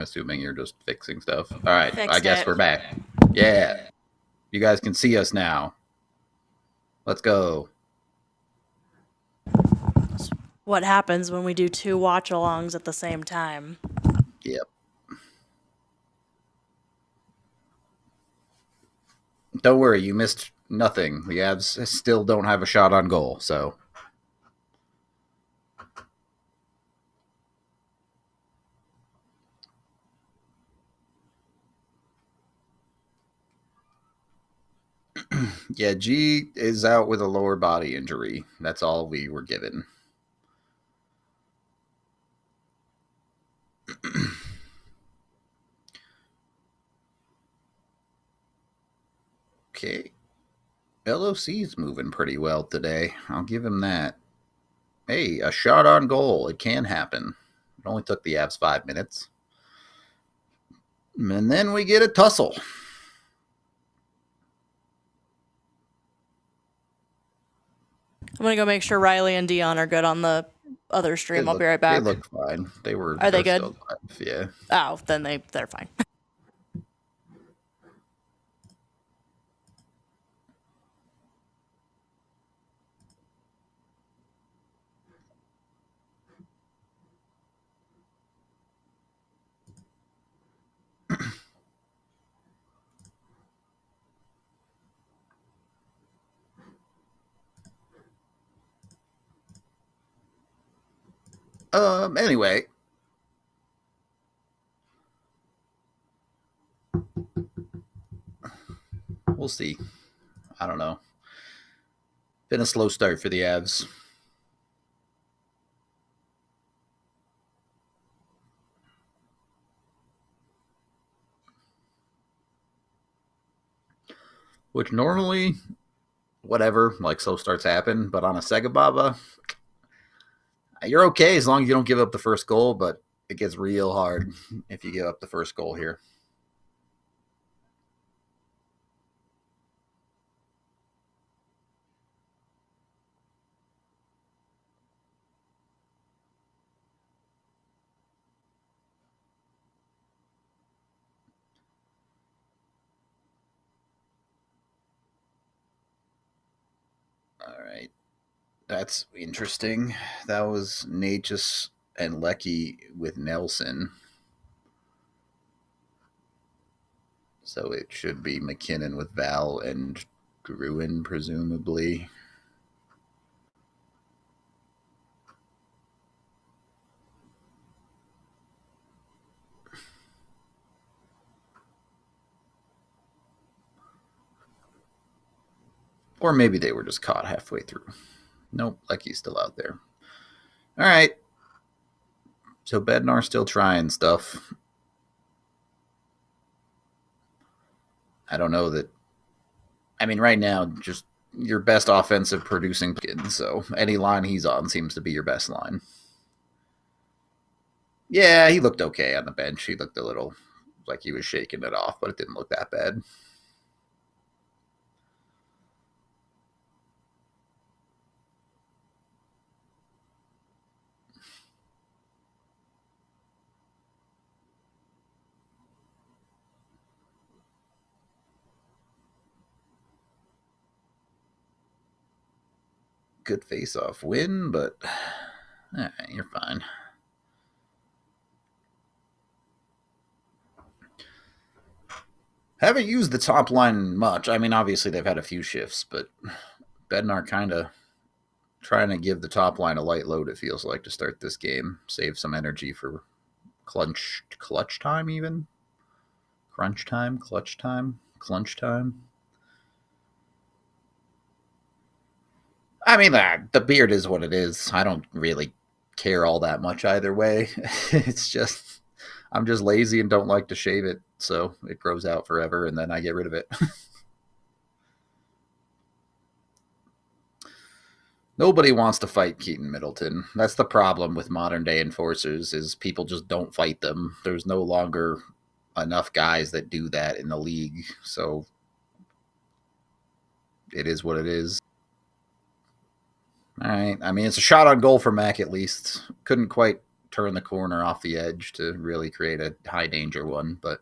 Assuming you're just fixing stuff. All right, Fixed I guess it. we're back. Yeah. You guys can see us now. Let's go. What happens when we do 2 watch-alongs at the same time? Yep. Don't worry, you missed nothing. The Avs still don't have a shot on goal, so. Yeah, G is out with a lower body injury. That's all we were given. Okay. LOC's moving pretty well today. I'll give him that. Hey, a shot on goal. It can happen. It only took the Avs 5 minutes. And then we get a tussle. I'm gonna go make sure Riley and Dion are good on the other stream. I'll be right back. They look fine. Are they good? Still alive. Yeah. Oh, then they're fine. Anyway. We'll see. I don't know. Been a slow start for the Avs. Which normally, whatever, like slow starts happen, but on a Sega Baba, you're okay as long as you don't give up the first goal, but it gets real hard if you give up the first goal here. All right. That's interesting. That was Natchez and Lecky with Nelson. So it should be McKinnon with Val and Gruen, presumably. Or maybe they were just caught halfway through. Nope, Lecky's still out there. All right. So Bednar's still trying stuff. I don't know that. I mean, right now, just your best offensive producing kid. So any line he's on seems to be your best line. Yeah, he looked okay on the bench. He looked a little like he was shaking it off, but it didn't look that bad. Good face-off win, but you're fine. Haven't used the top line much. I mean, obviously they've had a few shifts, but Bednar kind of trying to give the top line a light load, it feels like, to start this game. Save some energy for clutch time, even? Crunch time? Clutch time? Clunch time? I mean, the beard is what it is. I don't really care all that much either way. It's just, I'm just lazy and don't like to shave it, so it grows out forever, and then I get rid of it. Nobody wants to fight Keaton Middleton. That's the problem with modern day enforcers, is people just don't fight them. There's no longer enough guys that do that in the league, so it is what it is. All right. I mean, it's a shot on goal for Mac at least. Couldn't quite turn the corner off the edge to really create a high danger one, but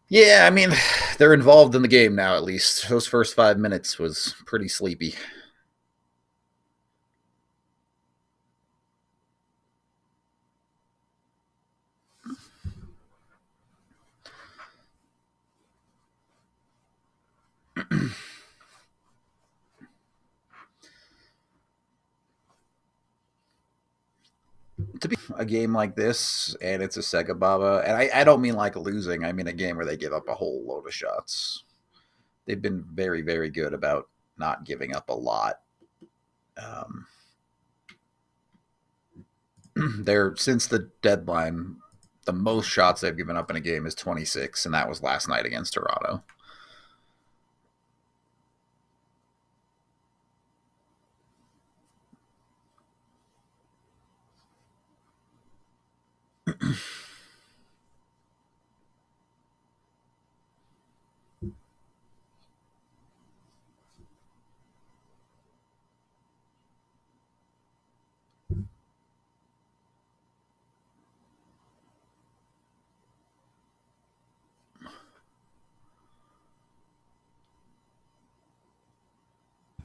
yeah, I mean, they're involved in the game now, at least. Those first 5 minutes was pretty sleepy. To be a game like this, and it's a Sega Baba, and I don't mean like losing, I mean a game where they give up a whole load of shots. They've been very, very good about not giving up a lot. They're since the deadline, the most shots they've given up in a game is 26, and that was last night against Toronto.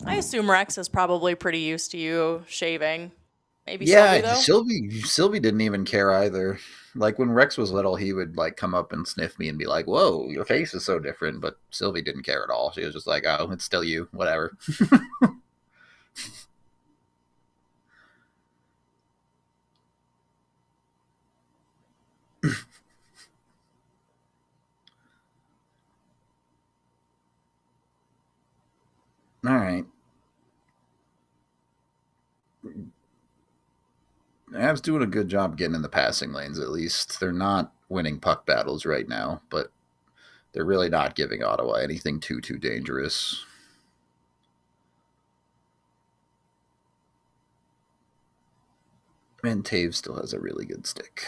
I assume Rex is probably pretty used to you shaving. Maybe Sylvie, Yeah, though? Sylvie didn't even care either. Like when Rex was little, he would like come up and sniff me and be like, "Whoa, your face is so different." But Sylvie didn't care at all. She was just like, "Oh, it's still you, whatever." All right. Avs doing a good job getting in the passing lanes, at least. They're not winning puck battles right now, but they're really not giving Ottawa anything too dangerous. And Taves still has a really good stick.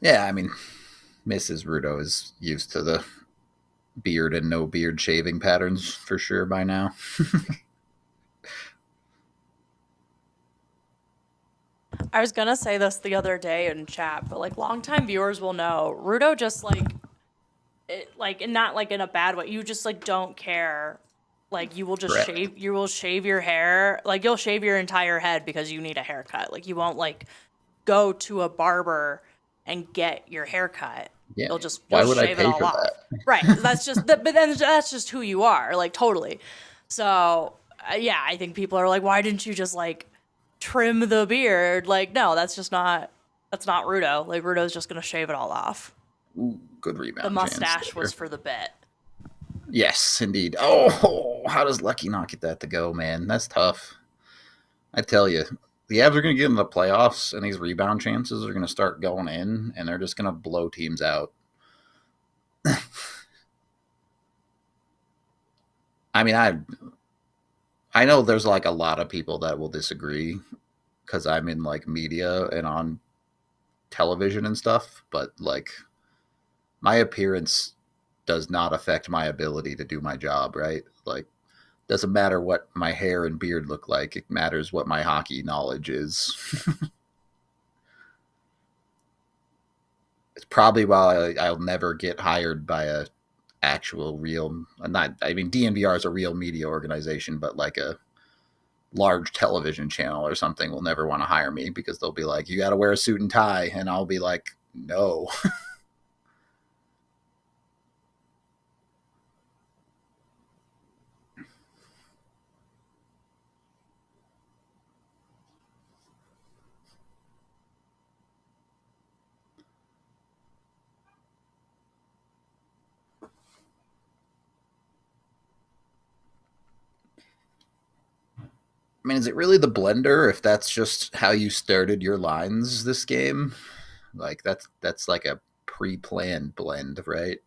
Yeah, I mean, Mrs. Rudo is used to the beard and no beard shaving patterns for sure by now. I was gonna say this the other day in chat, but like longtime viewers will know, Rudo just like and not like in a bad way. You just like don't care. Like Correct. you will shave your hair. Like you'll shave your entire head because you need a haircut. Like you won't like go to a barber and get your hair cut. Yeah. You'll Why would just I shave it pay all for off. that? Right. But then that's just who you are. Like totally. So yeah, I think people are like, why didn't you just like trim the beard? Like no, that's not Rudo. Like Rudo's just gonna shave it all off. Ooh, good The rebound chance mustache was there. for the bit. Yes, indeed. Oh, how does Lucky not get that to go, man? That's tough. I tell you, the Avs are going to get in the playoffs, and these rebound chances are going to start going in, and they're just going to blow teams out. I mean, I know there's like a lot of people that will disagree because I'm in like media and on television and stuff, but like my appearance does not affect my ability to do my job, right? Like doesn't matter what my hair and beard look like. It matters what my hockey knowledge is. It's probably why I'll never get hired by a actual real not I mean DNVR is a real media organization, but like a large television channel or something will never want to hire me because they'll be like, you got to wear a suit and tie, and I'll be like, no. I mean, is it really the blender if that's just how you started your lines this game? Like that's like a pre-planned blend, right?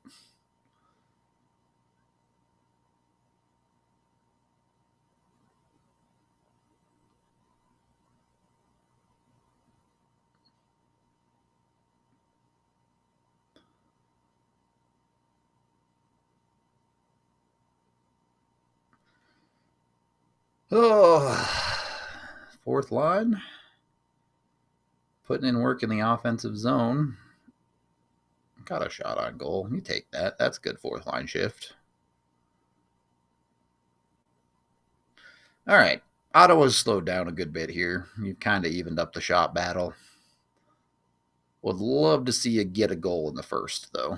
Oh, fourth line, putting in work in the offensive zone. Got a shot on goal. You take that. That's good fourth line shift. All right. Ottawa's slowed down a good bit here. You've kind of evened up the shot battle. Would love to see you get a goal in the first, though.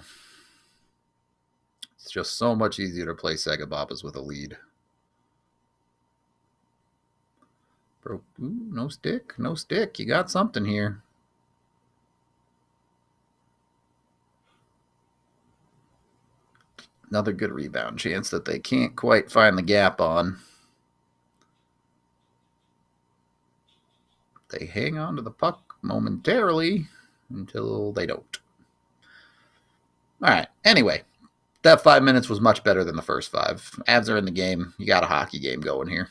It's just so much easier to play Segababas with a lead. Bro, ooh, no stick. No stick. You got something here. Another good rebound chance that they can't quite find the gap on. They hang on to the puck momentarily until they don't. All right. Anyway, that 5 minutes was much better than the first 5. Avs are in the game. You got a hockey game going here.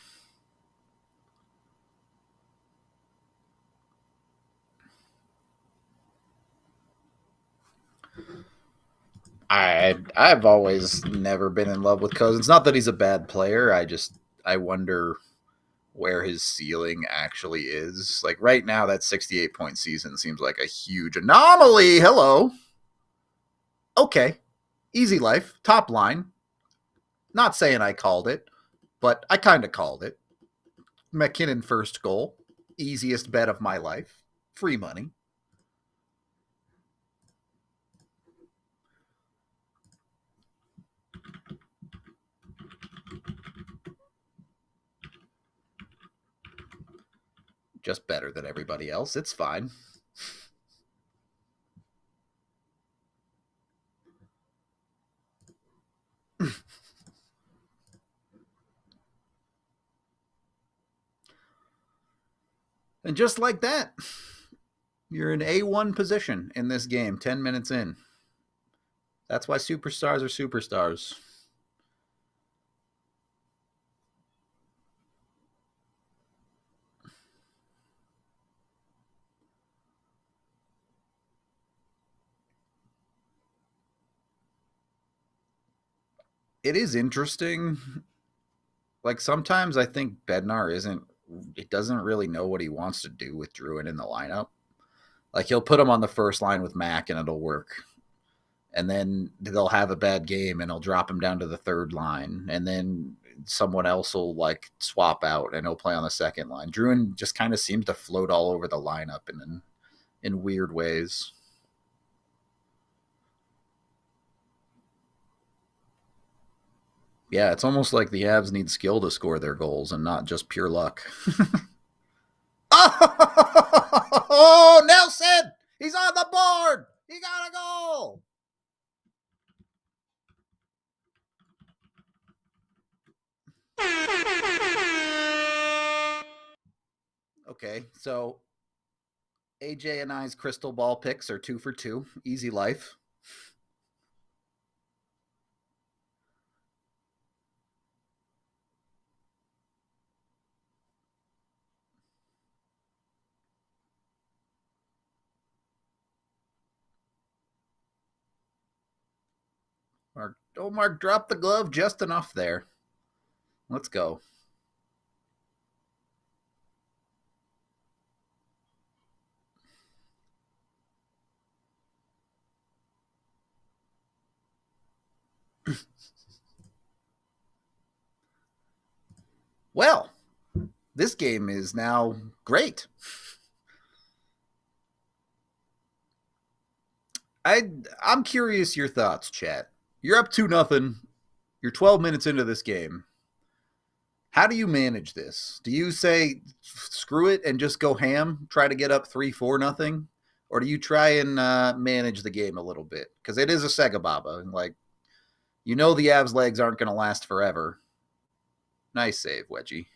I've always never been in love with Cousins. Not that he's a bad player. I wonder where his ceiling actually is. Like right now, that 68-point season seems like a huge anomaly. Hello. Okay. Easy life. Top line. Not saying I called it, but I kind of called it. McKinnon first goal. Easiest bet of my life. Free money. Just better than everybody else. It's fine. And just like that, you're in A1 position in this game 10 minutes in. That's why superstars are superstars. It is interesting. Like sometimes I think Bednar it doesn't really know what he wants to do with Druin in the lineup. Like he'll put him on the first line with Mac and it'll work. And then they'll have a bad game and he'll drop him down to the third line. And then someone else will like swap out and he'll play on the second line. Druin just kind of seems to float all over the lineup and in weird ways. Yeah, it's almost like the Avs need skill to score their goals and not just pure luck. Oh, Nelson! He's on the board! He got a goal! Okay, so AJ and I's crystal ball picks are 2 for 2. Easy life. Mark dropped the glove just enough there. Let's go. Well, this game is now great. I'm curious your thoughts, chat. You're up 2-0. You're 12 minutes into this game. How do you manage this? Do you say screw it and just go ham, try to get up 3-4-0? Or do you try and manage the game a little bit? Because it is a Segababa. And like, you know the Avs legs aren't going to last forever. Nice save, Wedgie.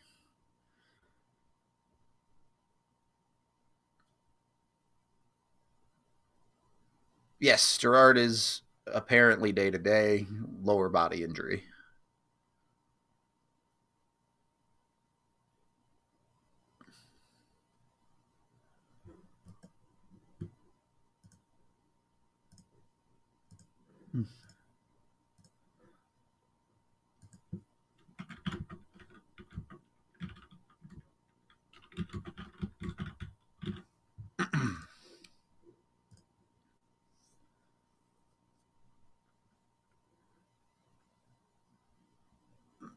Yes, Gerard is apparently day to day lower body injury.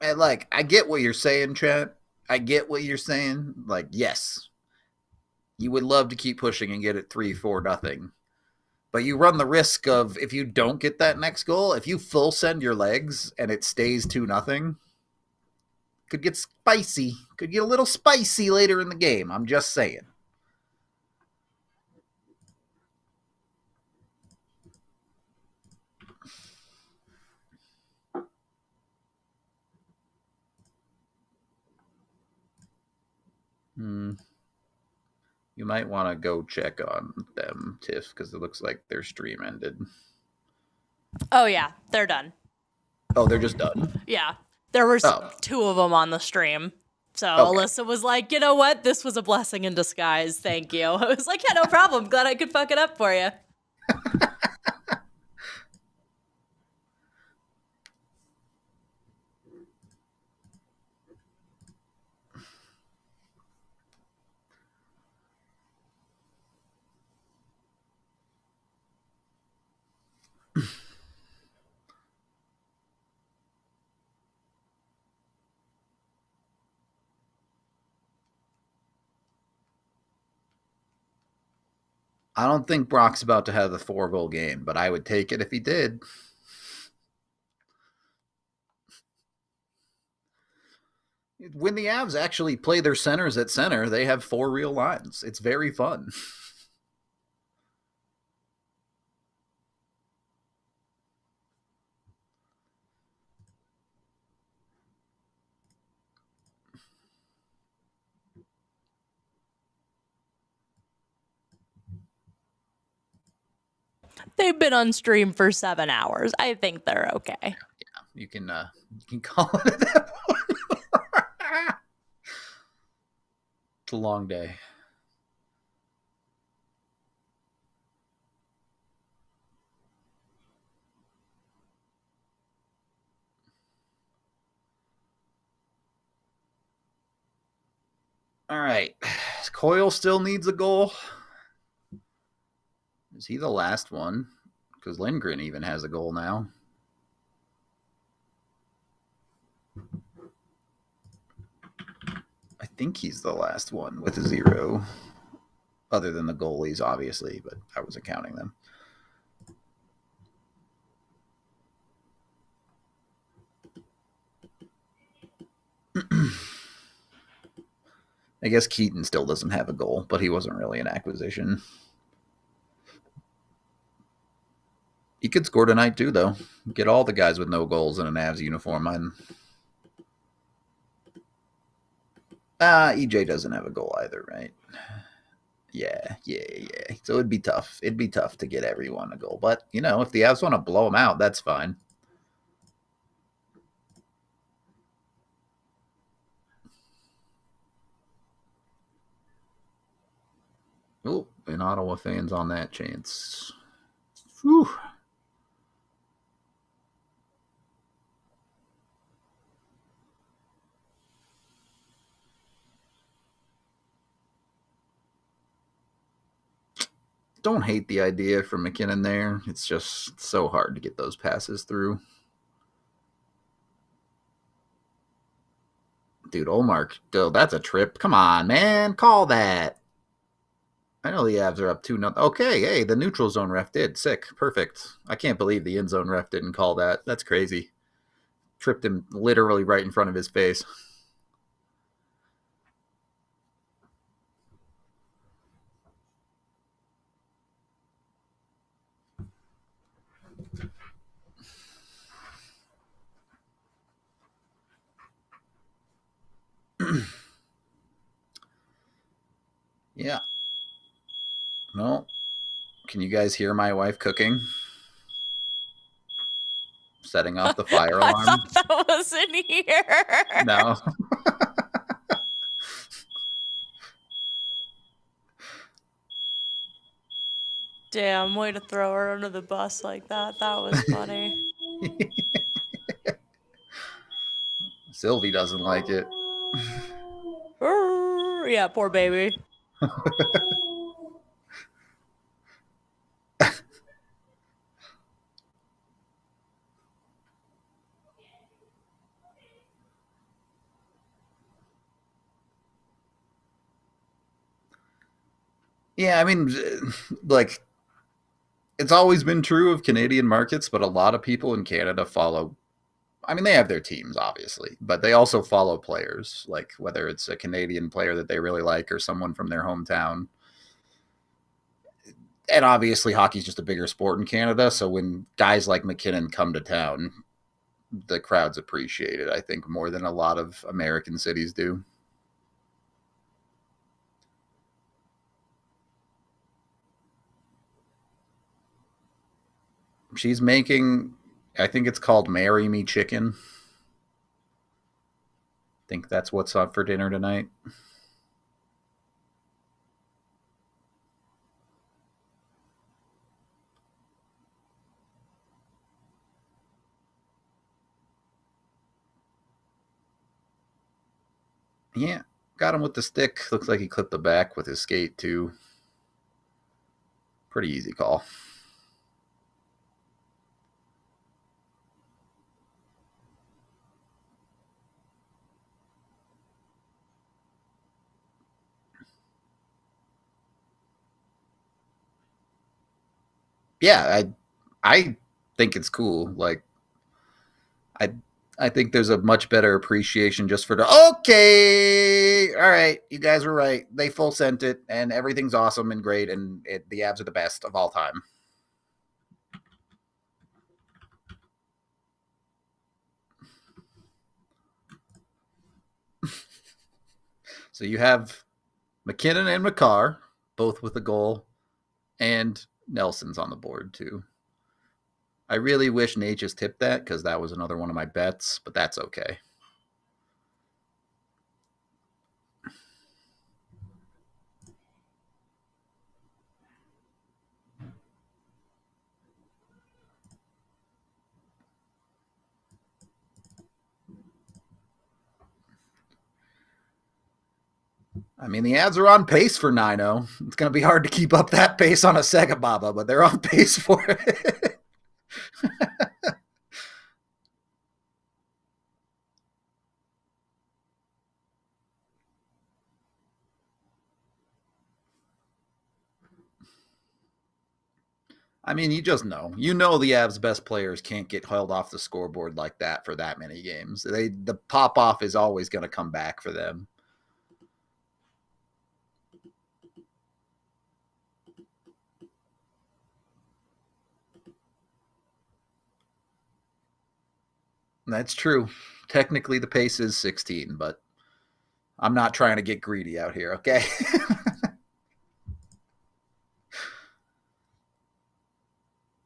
And like, I get what you're saying, Trent. I get what you're saying. Like, yes, you would love to keep pushing and get it 3-4-0. But you run the risk of, if you don't get that next goal, if you full send your legs and it stays 2-0, could get spicy. Could get a little spicy later in the game. I'm just saying. Hmm. You might want to go check on them, Tiff, because it looks like their stream ended. Oh yeah, they're done. Oh, they're just done? Yeah, there were Oh. 2 of them on the stream. So Okay. Alyssa was like, you know what? This was a blessing in disguise. Thank you. I was like, yeah, no problem. Glad I could fuck it up for you. I don't think Brock's about to have the 4-goal game, but I would take it if he did. When the Avs actually play their centers at center, they have 4 real lines. It's very fun. They've been on stream for 7 hours. I think they're okay. Yeah, you can call it at that point. It's a long day. All right. Coyle still needs a goal. Is he the last one? Because Lindgren even has a goal now. I think he's the last one with a 0. Other than the goalies, obviously, but I wasn't counting them. I guess Keaton still doesn't have a goal, but he wasn't really an acquisition. He could score tonight too, though. Get all the guys with no goals in an Avs uniform. EJ doesn't have a goal either, right? Yeah. So it'd be tough. It'd be tough to get everyone a goal. But, if the Avs want to blow them out, that's fine. Oh, and Ottawa fans on that chance. Whew. Don't hate the idea for McKinnon there. It's just so hard to get those passes through. Dude, Olmark, that's a trip. Come on, man. Call that. I know the Avs are up 2-0. Okay, hey, the neutral zone ref did. Sick. Perfect. I can't believe the end zone ref didn't call that. That's crazy. Tripped him literally right in front of his face. Yeah. No. Can you guys hear my wife cooking? Setting off the fire I alarm? thought that was in here. No. Damn, way to throw her under the bus like that. That was funny. Sylvie doesn't like it. Yeah, poor baby. Yeah, I mean, like, it's always been true of Canadian markets, but a lot of people in Canada follow. I mean, they have their teams, obviously, but they also follow players, like whether it's a Canadian player that they really like or someone from their hometown. And obviously, hockey's just a bigger sport in Canada. So when guys like McKinnon come to town, the crowds appreciate it, I think, more than a lot of American cities do. She's making, I think it's called Marry Me Chicken. I think that's what's up for dinner tonight. Yeah, got him with the stick. Looks like he clipped the back with his skate, too. Pretty easy call. Yeah, I think it's cool. Like, I I think there's a much better appreciation just for the okay, all right, you guys were right. They full sent it, and everything's awesome and great, and the Avs are the best of all time. So you have McKinnon and McCarr both with a goal, and Nelson's on the board too. I really wish Nate just tipped that because that was another one of my bets, but that's okay. I mean, the ads are on pace for 9-0. It's going to be hard to keep up that pace on a Sega Baba, but they're on pace for it. I mean, you just know. You know the Avs' best players can't get held off the scoreboard like that for that many games. The pop off is always going to come back for them. That's true. Technically, the pace is 16, but I'm not trying to get greedy out here, okay?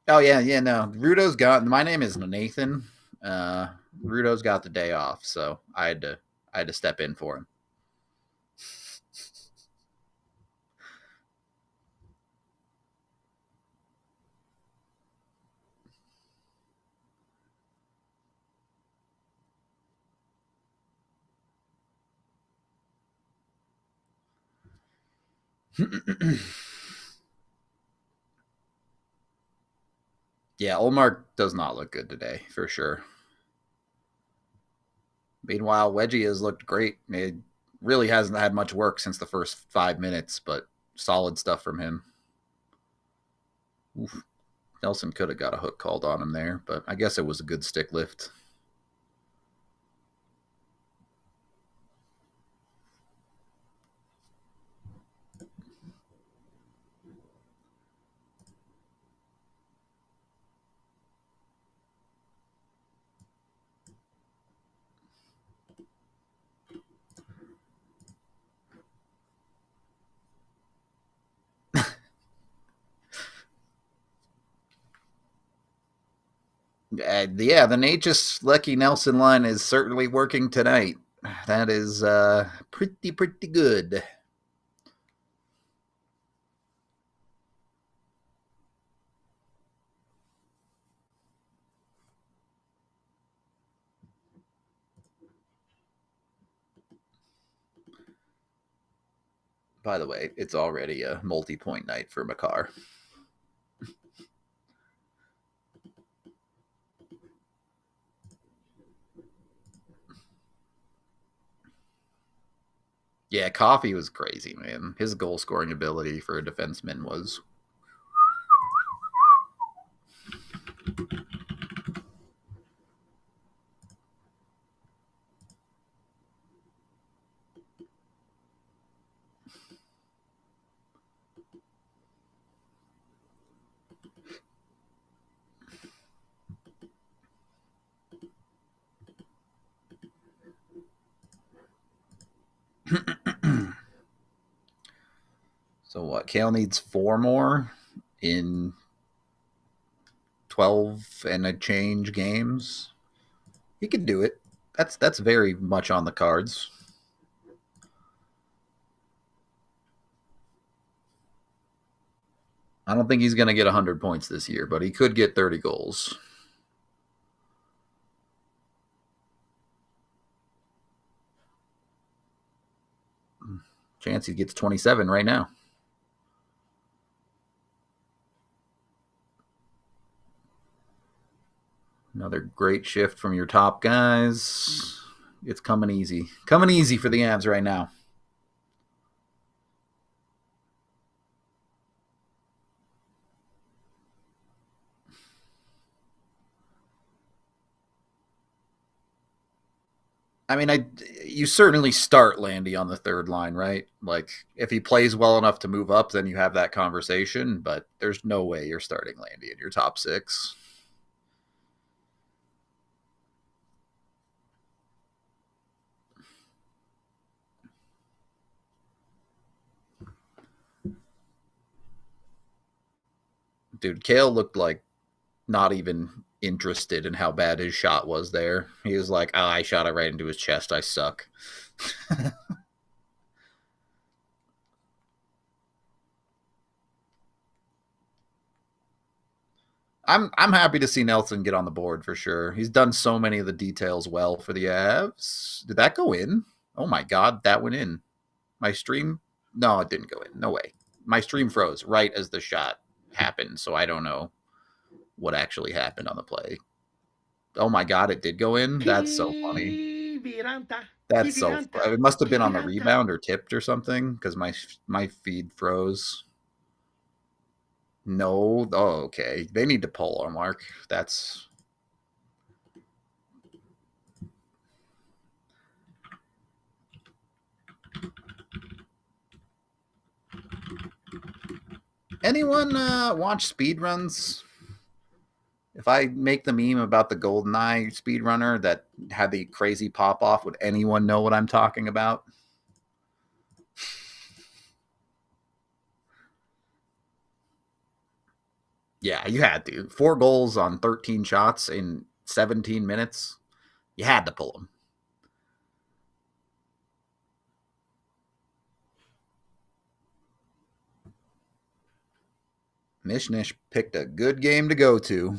Oh, yeah, no. Rudo's got, my name is Nathan. Uh, Rudo's got the day off, so I had to step in for him. Yeah, Olmark does not look good today, for sure. Meanwhile, Wedgie has looked great. It really hasn't had much work since the first 5 minutes, but solid stuff from him. Oof. Nelson could have got a hook called on him there, but I guess it was a good stick lift. Yeah, the Natchez Lecky Nelson line is certainly working tonight. That is pretty good. By the way, it's already a multi-point night for Makar. Yeah, Coffee was crazy, man. His goal scoring ability for a defenseman was. So what? Kale needs 4 more in 12 and a change games. He can do it. That's very much on the cards. I don't think he's going to get 100 points this year, but he could get 30 goals. Chance he gets 27 right now. Another great shift from your top guys. It's coming easy. Coming easy for the Avs right now. I mean, you certainly start Landy on the third line, right? Like, if he plays well enough to move up, then you have that conversation. But there's no way you're starting Landy in your top 6. Dude, Kale looked like not even interested in how bad his shot was there. He was like, I shot it right into his chest. I suck. I'm happy to see Nelson get on the board for sure. He's done so many of the details well for the Avs. Did that go in? Oh my god, that went in. My stream? No, it didn't go in. No way. My stream froze right as the shot happened, so I don't know what actually happened on the play. Oh my god, it did go in. That's so funny. That's so. It must have been on the rebound or tipped or something because my feed froze. No. Oh, okay. They need to pull our mark. That's. Anyone watch speedruns? If I make the meme about the GoldenEye speedrunner that had the crazy pop off, would anyone know what I'm talking about? Yeah, you had to. 4 goals on 13 shots in 17 minutes. You had to pull them. Mishnish picked a good game to go to.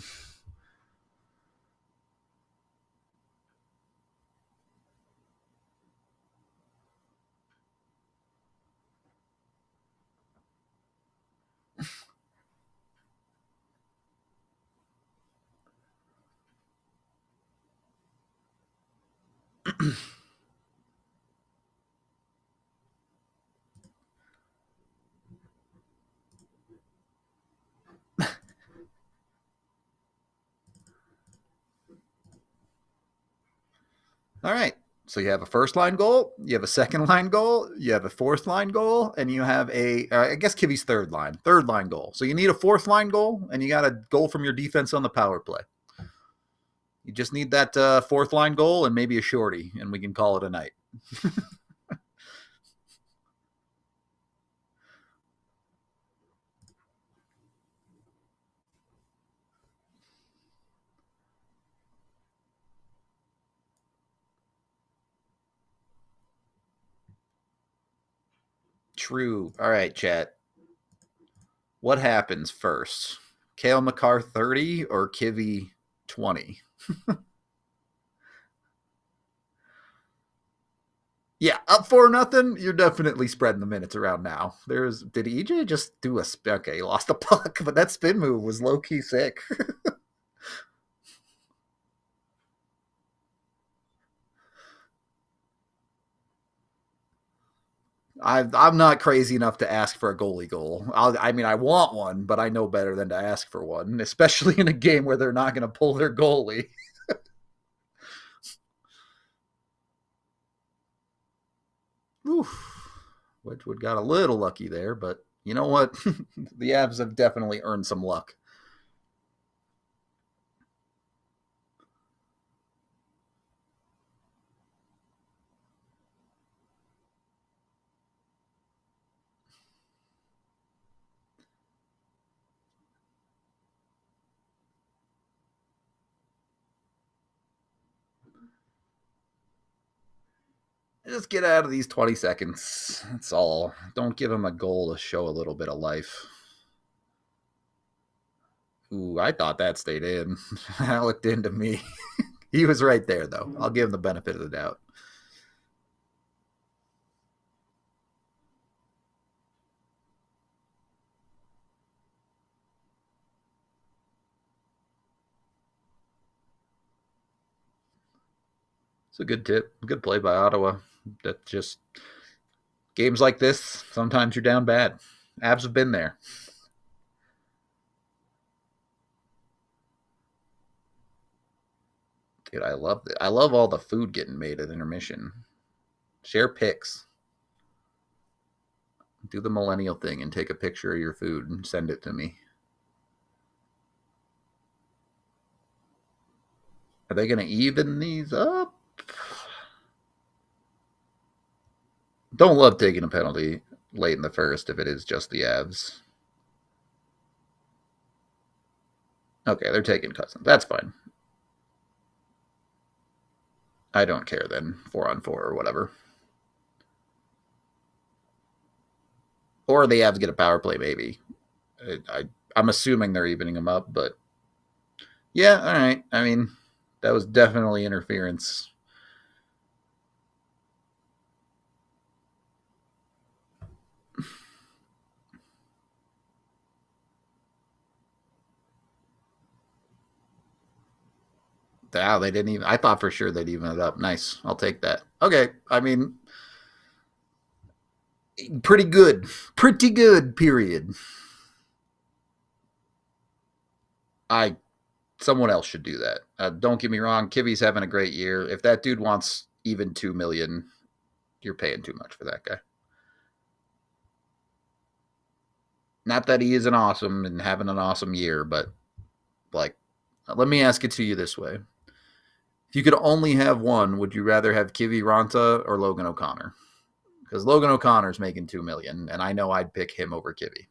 All right. So you have a first line goal, you have a second line goal, you have a fourth line goal, and you have I guess Kivi's third line goal. So you need a fourth line goal, and you got a goal from your defense on the power play. You just need that fourth line goal and maybe a shorty, and we can call it a night. true. All right, chat. What happens first? Kale McCarr 30 or Kivy 20? Yeah, up 4-0. You're definitely spreading the minutes around now. Did EJ just do a okay? He lost a puck, but that spin move was low key sick. I'm not crazy enough to ask for a goalie goal. I mean, I want one, but I know better than to ask for one, especially in a game where they're not going to pull their goalie. Oof. Wedgwood got a little lucky there, but you know what? The Avs have definitely earned some luck. Just get out of these 20 seconds. That's all. Don't give him a goal to show a little bit of life. Ooh, I thought that stayed in. That looked into me. He was right there, though. I'll give him the benefit of the doubt. It's a good tip. Good play by Ottawa. That just games like this, sometimes you're down bad. Avs have been there. Dude, I love it. I love all the food getting made at intermission. Share pics. Do the millennial thing and take a picture of your food and send it to me. Are they going to even these up? Don't love taking a penalty late in the first if it is just the Avs. Okay, they're taking Cousins. That's fine. I don't care then. 4-on-4 or whatever. Or the Avs get a power play, maybe. I'm assuming they're evening them up, but yeah, all right. I mean, that was definitely interference. Wow, they didn't even. I thought for sure they'd even it up. Nice. I'll take that. Okay. I mean, pretty good. Pretty good, period. I Someone else should do that. Don't get me wrong, Kivy's having a great year. If that dude wants even 2 million, you're paying too much for that guy. Not that he isn't awesome and having an awesome year, but like, let me ask it to you this way: if you could only have one, would you rather have Kivy Ranta or Logan O'Connor? Because Logan O'Connor's making 2 million, and I know I'd pick him over Kivy.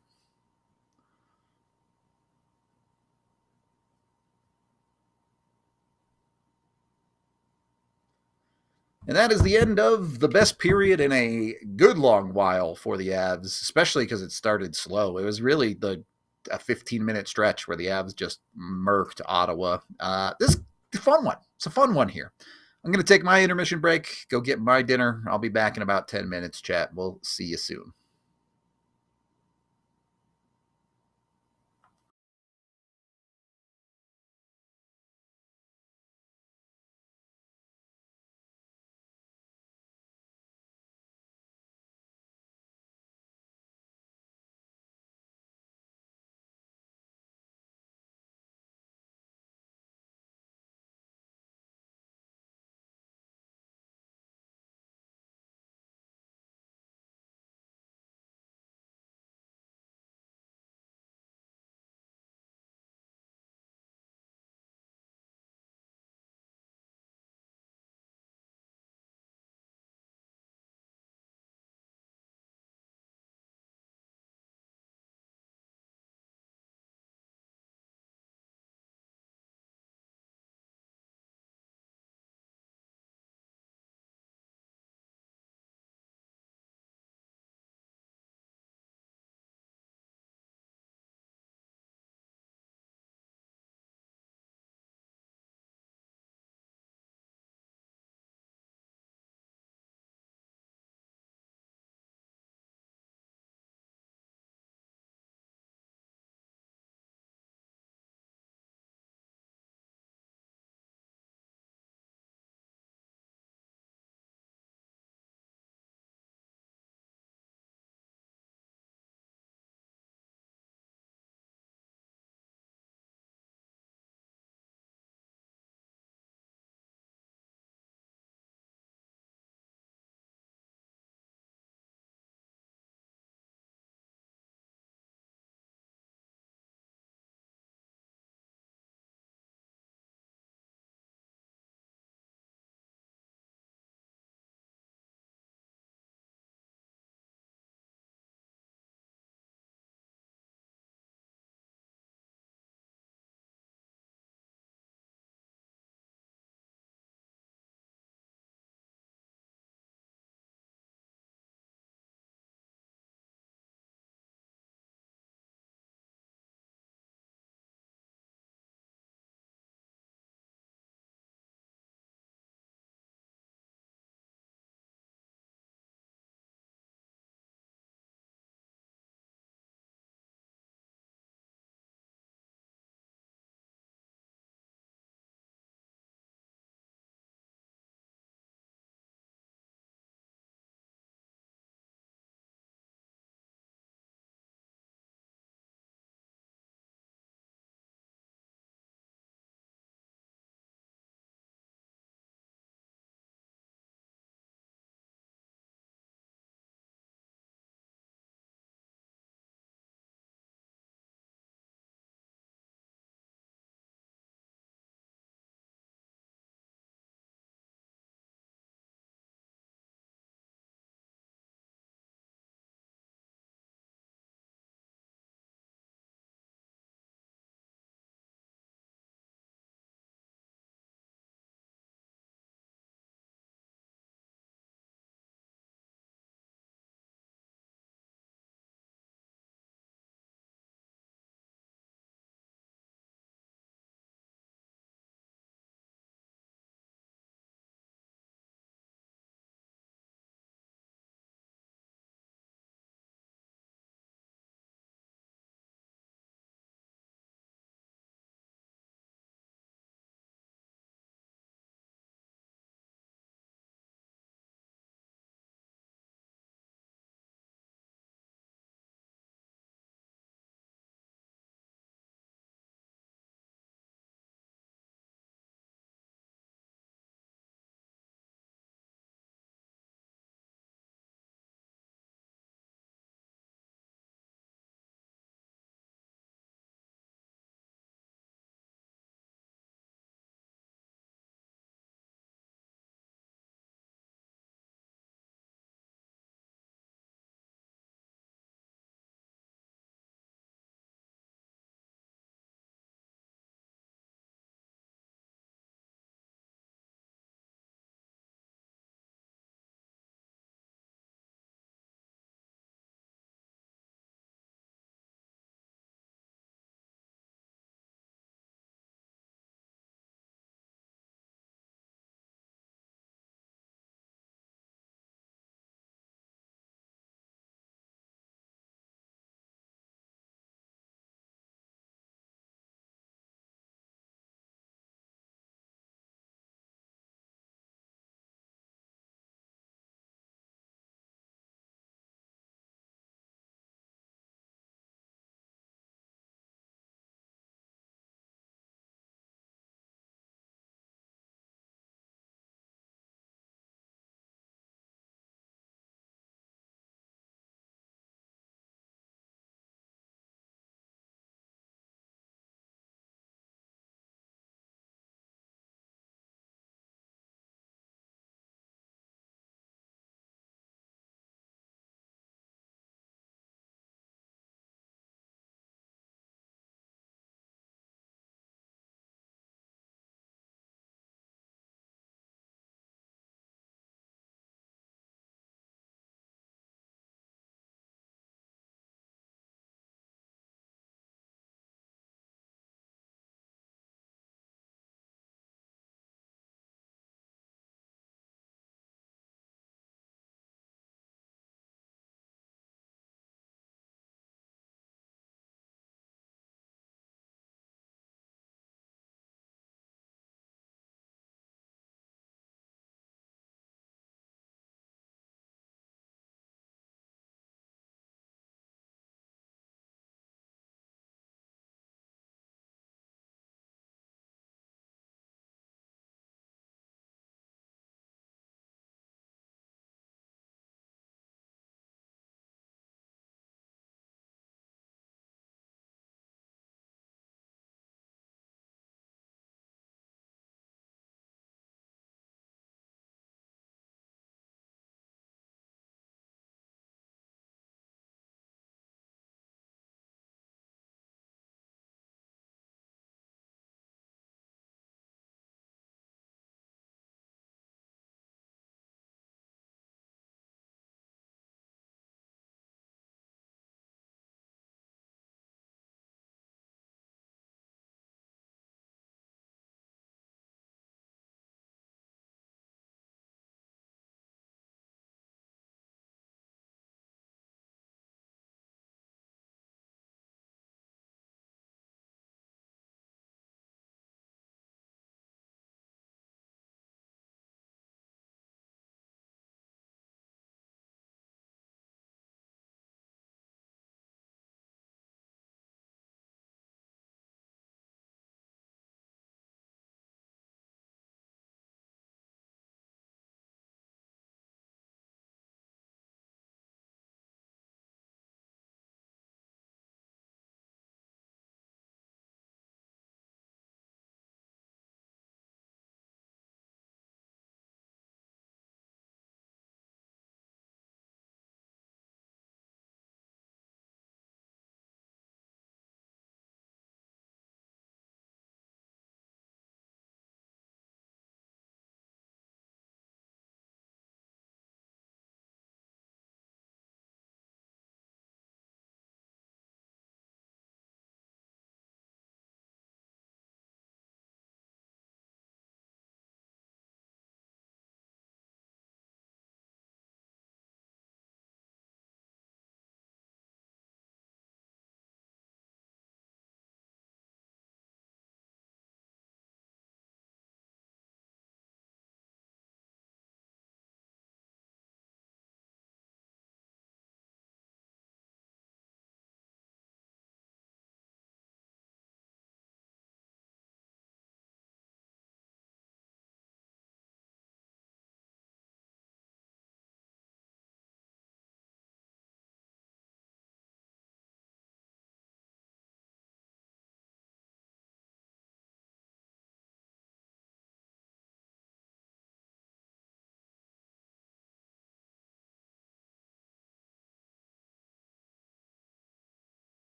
And that is the end of the best period in a good long while for the Avs, especially because it started slow. It was really a 15-minute stretch where the Avs just murked Ottawa. This is a fun one. It's a fun one here. I'm going to take my intermission break, go get my dinner. I'll be back in about 10 minutes, chat. We'll see you soon.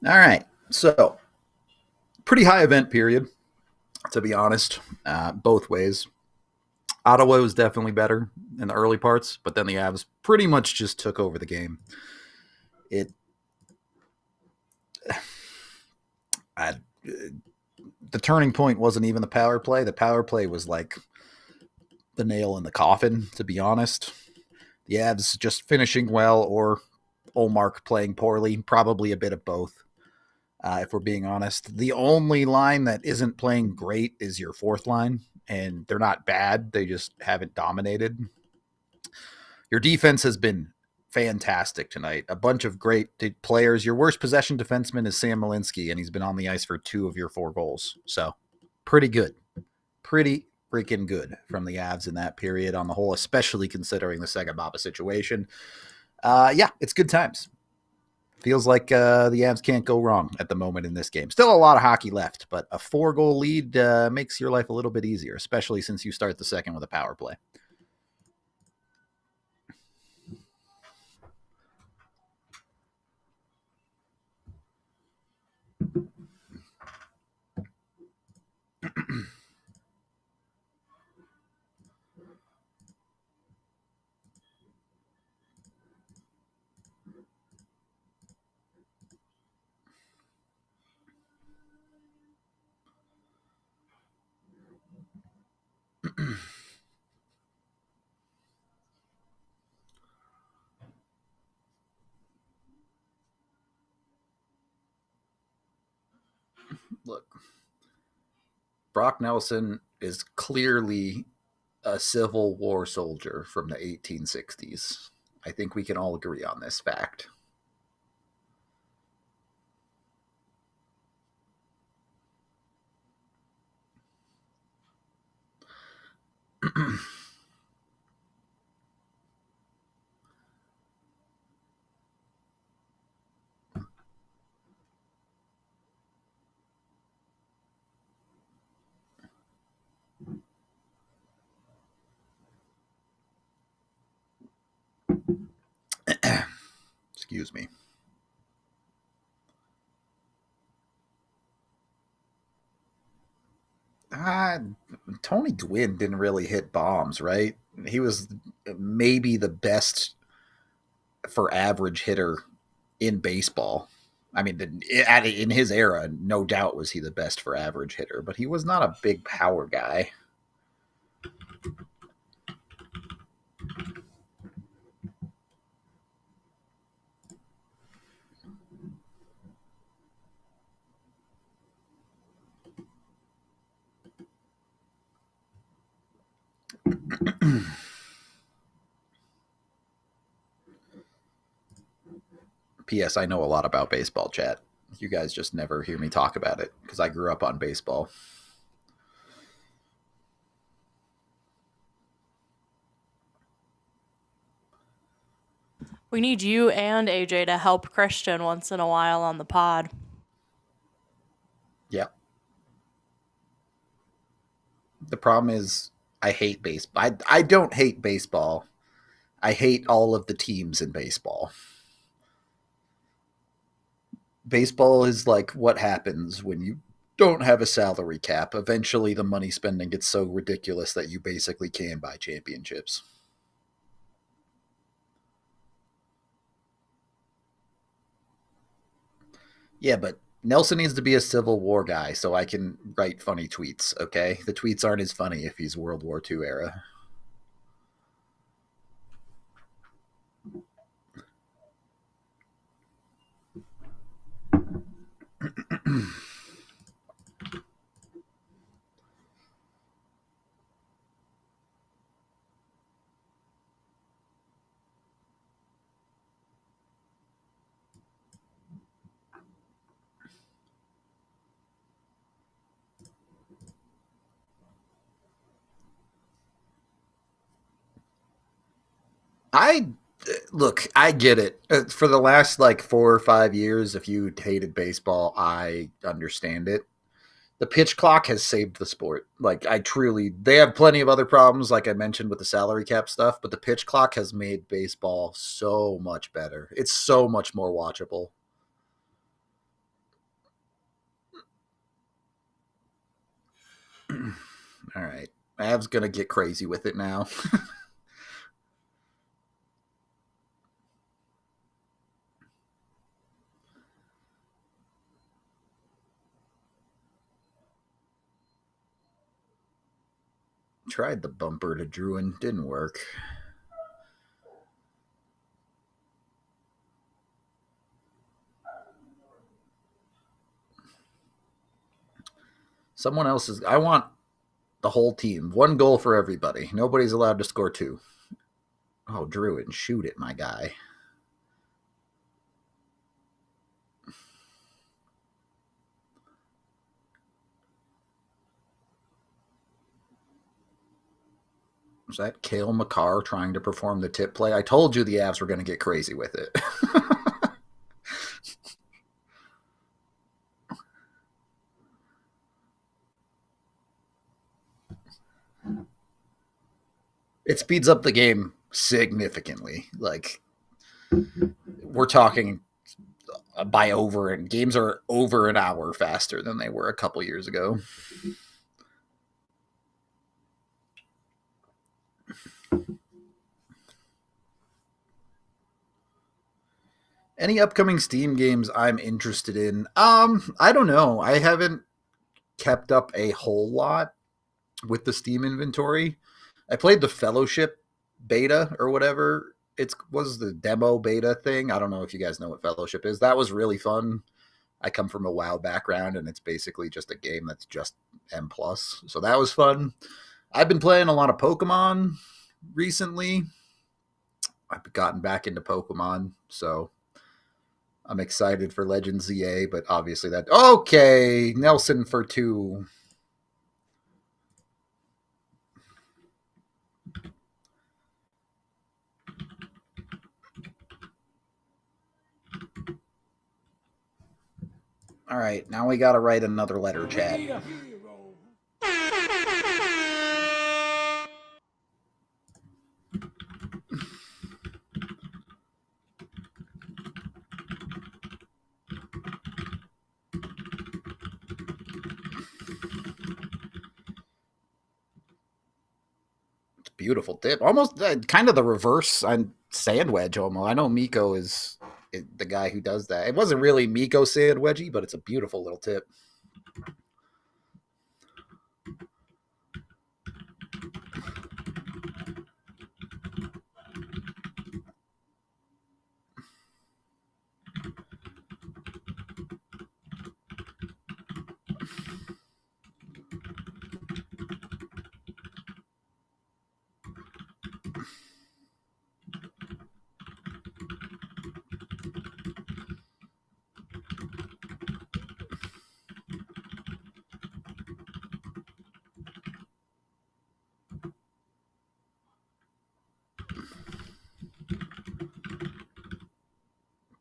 All right. So, pretty high event period, to be honest, both ways. Ottawa was definitely better in the early parts, but then the Avs pretty much just took over the game. It, I, the turning point wasn't even the power play. The power play was like the nail in the coffin, to be honest. The Avs just finishing well or Olmark playing poorly, probably a bit of both. If we're being honest, the only line that isn't playing great is your fourth line, and they're not bad. They just haven't dominated. Your defense has been fantastic tonight. A bunch of great players. Your worst possession defenseman is Sam Malinsky, and he's been on the ice for 2 of your 4 goals. So, pretty good. Pretty freaking good from the Avs in that period on the whole, especially considering the Segababa situation. Yeah, it's good times. Feels like the Avs can't go wrong at the moment in this game. Still a lot of hockey left, but a 4-goal lead makes your life a little bit easier, especially since you start the second with a power play. Look, Brock Nelson is clearly a Civil War soldier from the 1860s. I think we can all agree on this fact. Excuse me. Uh, Tony Gwynn didn't really hit bombs, right? He was maybe the best for average hitter in baseball. I mean, in his era, no doubt was he the best for average hitter, but he was not a big power guy. P.S. I know a lot about baseball, chat. You guys just never hear me talk about it because I grew up on baseball. We need you and AJ to help Christian once in a while on the pod. Yeah. The problem is I hate baseball. I don't hate baseball. I hate all of the teams in baseball. Baseball is like what happens when you don't have a salary cap. Eventually, the money spending gets so ridiculous that you basically can buy championships. Yeah, but Nelson needs to be a Civil War guy so I can write funny tweets, okay? The tweets aren't as funny if he's World War II era. I look, I get it. For the last like 4 or 5 years, if you hated baseball, I understand it. The pitch clock has saved the sport. Like I truly, they have plenty of other problems, like I mentioned with the salary cap stuff, but the pitch clock has made baseball so much better. It's so much more watchable. All right. Av's going to get crazy with it now. Tried the bumper to Druin. Didn't work. Someone else is. I want the whole team. One goal for everybody. Nobody's allowed to score two. Oh, Druin, shoot it, my guy. Was that Cale Makar trying to perform the tip play? I told you the Avs were going to get crazy with it. It speeds up the game significantly. Like, we're talking by over, and games are over an hour faster than they were a couple years ago. Any upcoming Steam games I'm interested in? I don't know. I haven't kept up a whole lot with the Steam inventory. I played the Fellowship beta or whatever. It was the demo beta thing. I don't know if you guys know what Fellowship is. That was really fun. I come from a WoW background, and it's basically just a game that's just M+. So that was fun. I've been playing a lot of Pokemon recently. I've gotten back into Pokemon, so I'm excited for Legends ZA, but obviously that... Okay, Nelson for 2. All right, now we got to write another letter, chat. It's beautiful tip. Almost kind of the reverse on sand wedge almost. I know Miko is the guy who does that. It wasn't really Miko sand wedgie, but it's a beautiful little tip.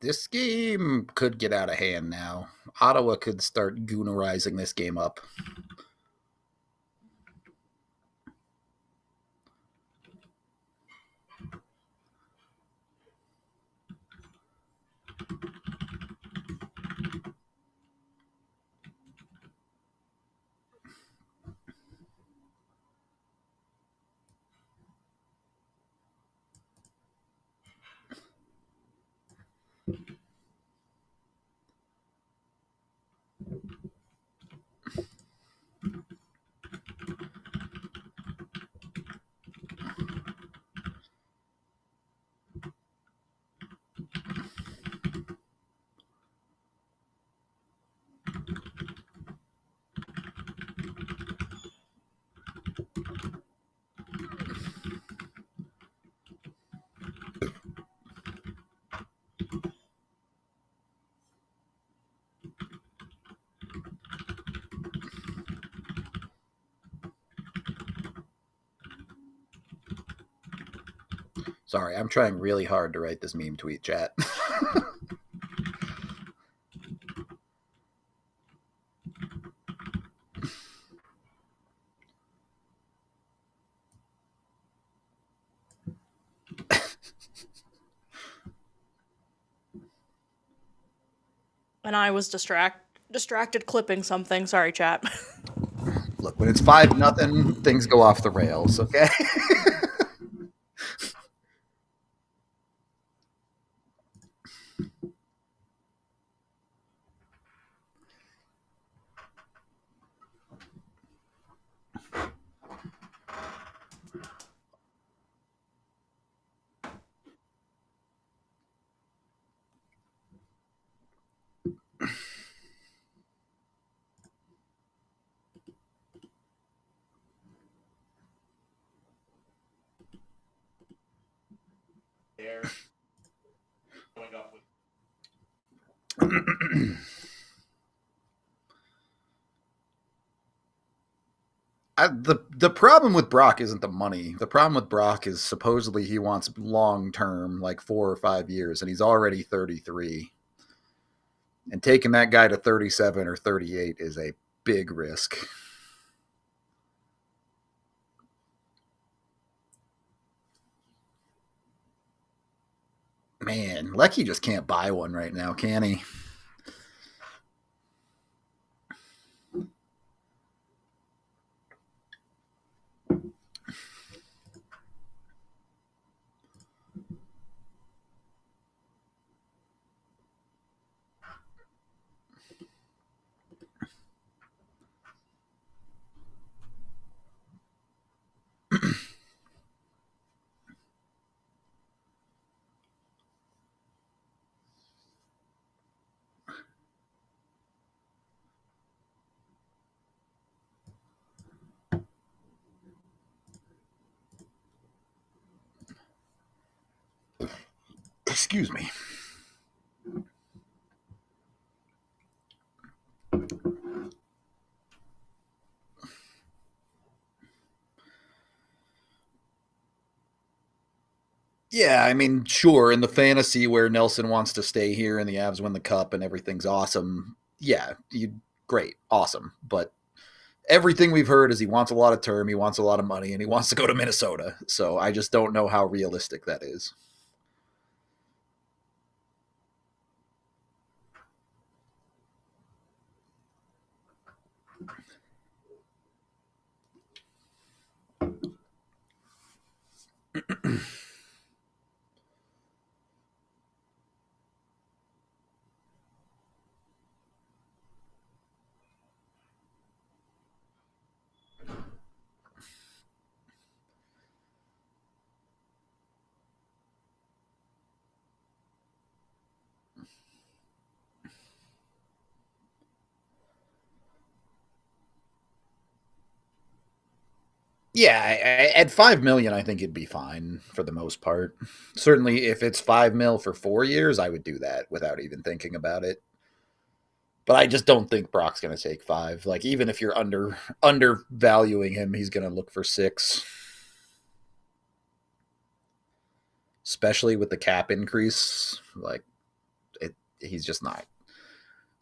This game could get out of hand now. Ottawa could start goonerizing this game up. Sorry, I'm trying really hard to write this meme tweet, chat. And I was distracted clipping something. Sorry, chat. Look, when it's 5-0, things go off the rails, okay? The problem with Brock isn't the money. The problem with Brock is supposedly he wants long term, like 4 or 5 years, and he's already 33. And taking that guy to 37 or 38 is a big risk. Man, Lecky just can't buy one right now, can he? Excuse me. Yeah, I mean, sure, in the fantasy where Nelson wants to stay here and the Avs win the cup and everything's awesome, yeah, great, awesome. But everything we've heard is he wants a lot of term, he wants a lot of money, and he wants to go to Minnesota. So I just don't know how realistic that is. Yeah, at 5 million, I think it'd be fine for the most part. Certainly, if it's 5 mil for 4 years, I would do that without even thinking about it. But I just don't think Brock's going to take 5. Like, even if you're undervaluing him, he's going to look for 6. Especially with the cap increase, like he's just not.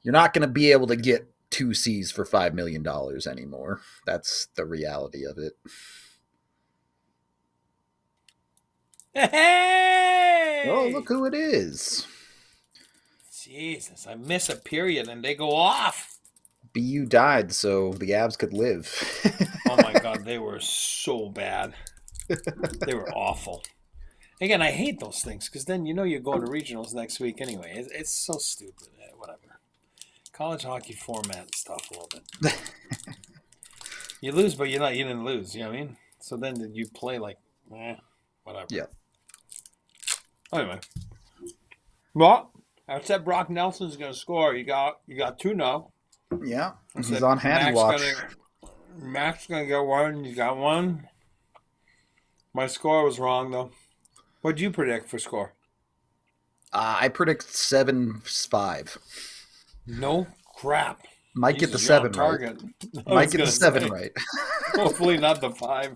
You're not going to be able to get 2 C's for $5 million anymore. That's the reality of it. Hey! Oh, look who it is. Jesus, I miss a period and they go off. BU died so the Avs could live. Oh my God, they were so bad. They were awful. Again, I hate those things because then you know you're going to regionals next week anyway. It's so stupid. Whatever. College hockey format stuff a little bit. You lose, but you didn't lose. You know what I mean? So then you play like, whatever. Yeah. Anyway. Well, I said Brock Nelson's going to score. You got 2 now. Yeah, he's on Hattie watch. Mac's going to get 1. You got 1. My score was wrong, though. What did you predict for score? I predict 7-5. No crap. Might get the 7 right. Might get the 7 right. Hopefully not the 5.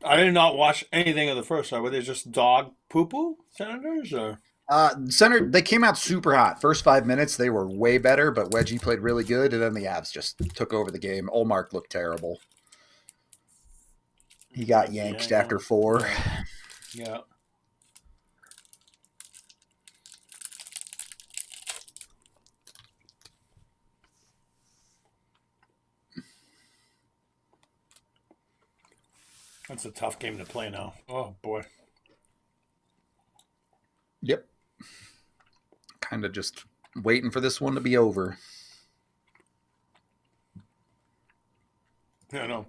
I did not watch anything of the first side. Were they just dog poo-poo Senators? Or? They came out super hot. First 5 minutes, they were way better, but Wedgie played really good, and then the Avs just took over the game. Olmark looked terrible. He got yanked after 4. Yeah. That's a tough game to play now. Oh boy. Yep. Kind of just waiting for this one to be over. I know.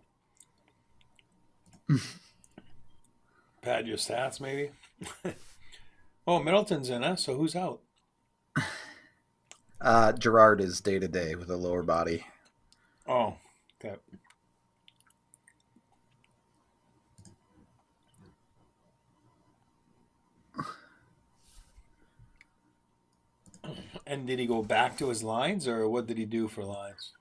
Pad your stats, maybe. Oh, Middleton's in, huh? So who's out? Gerard is day to day with a lower body. Oh, okay. And did he go back to his lines, or what did he do for lines?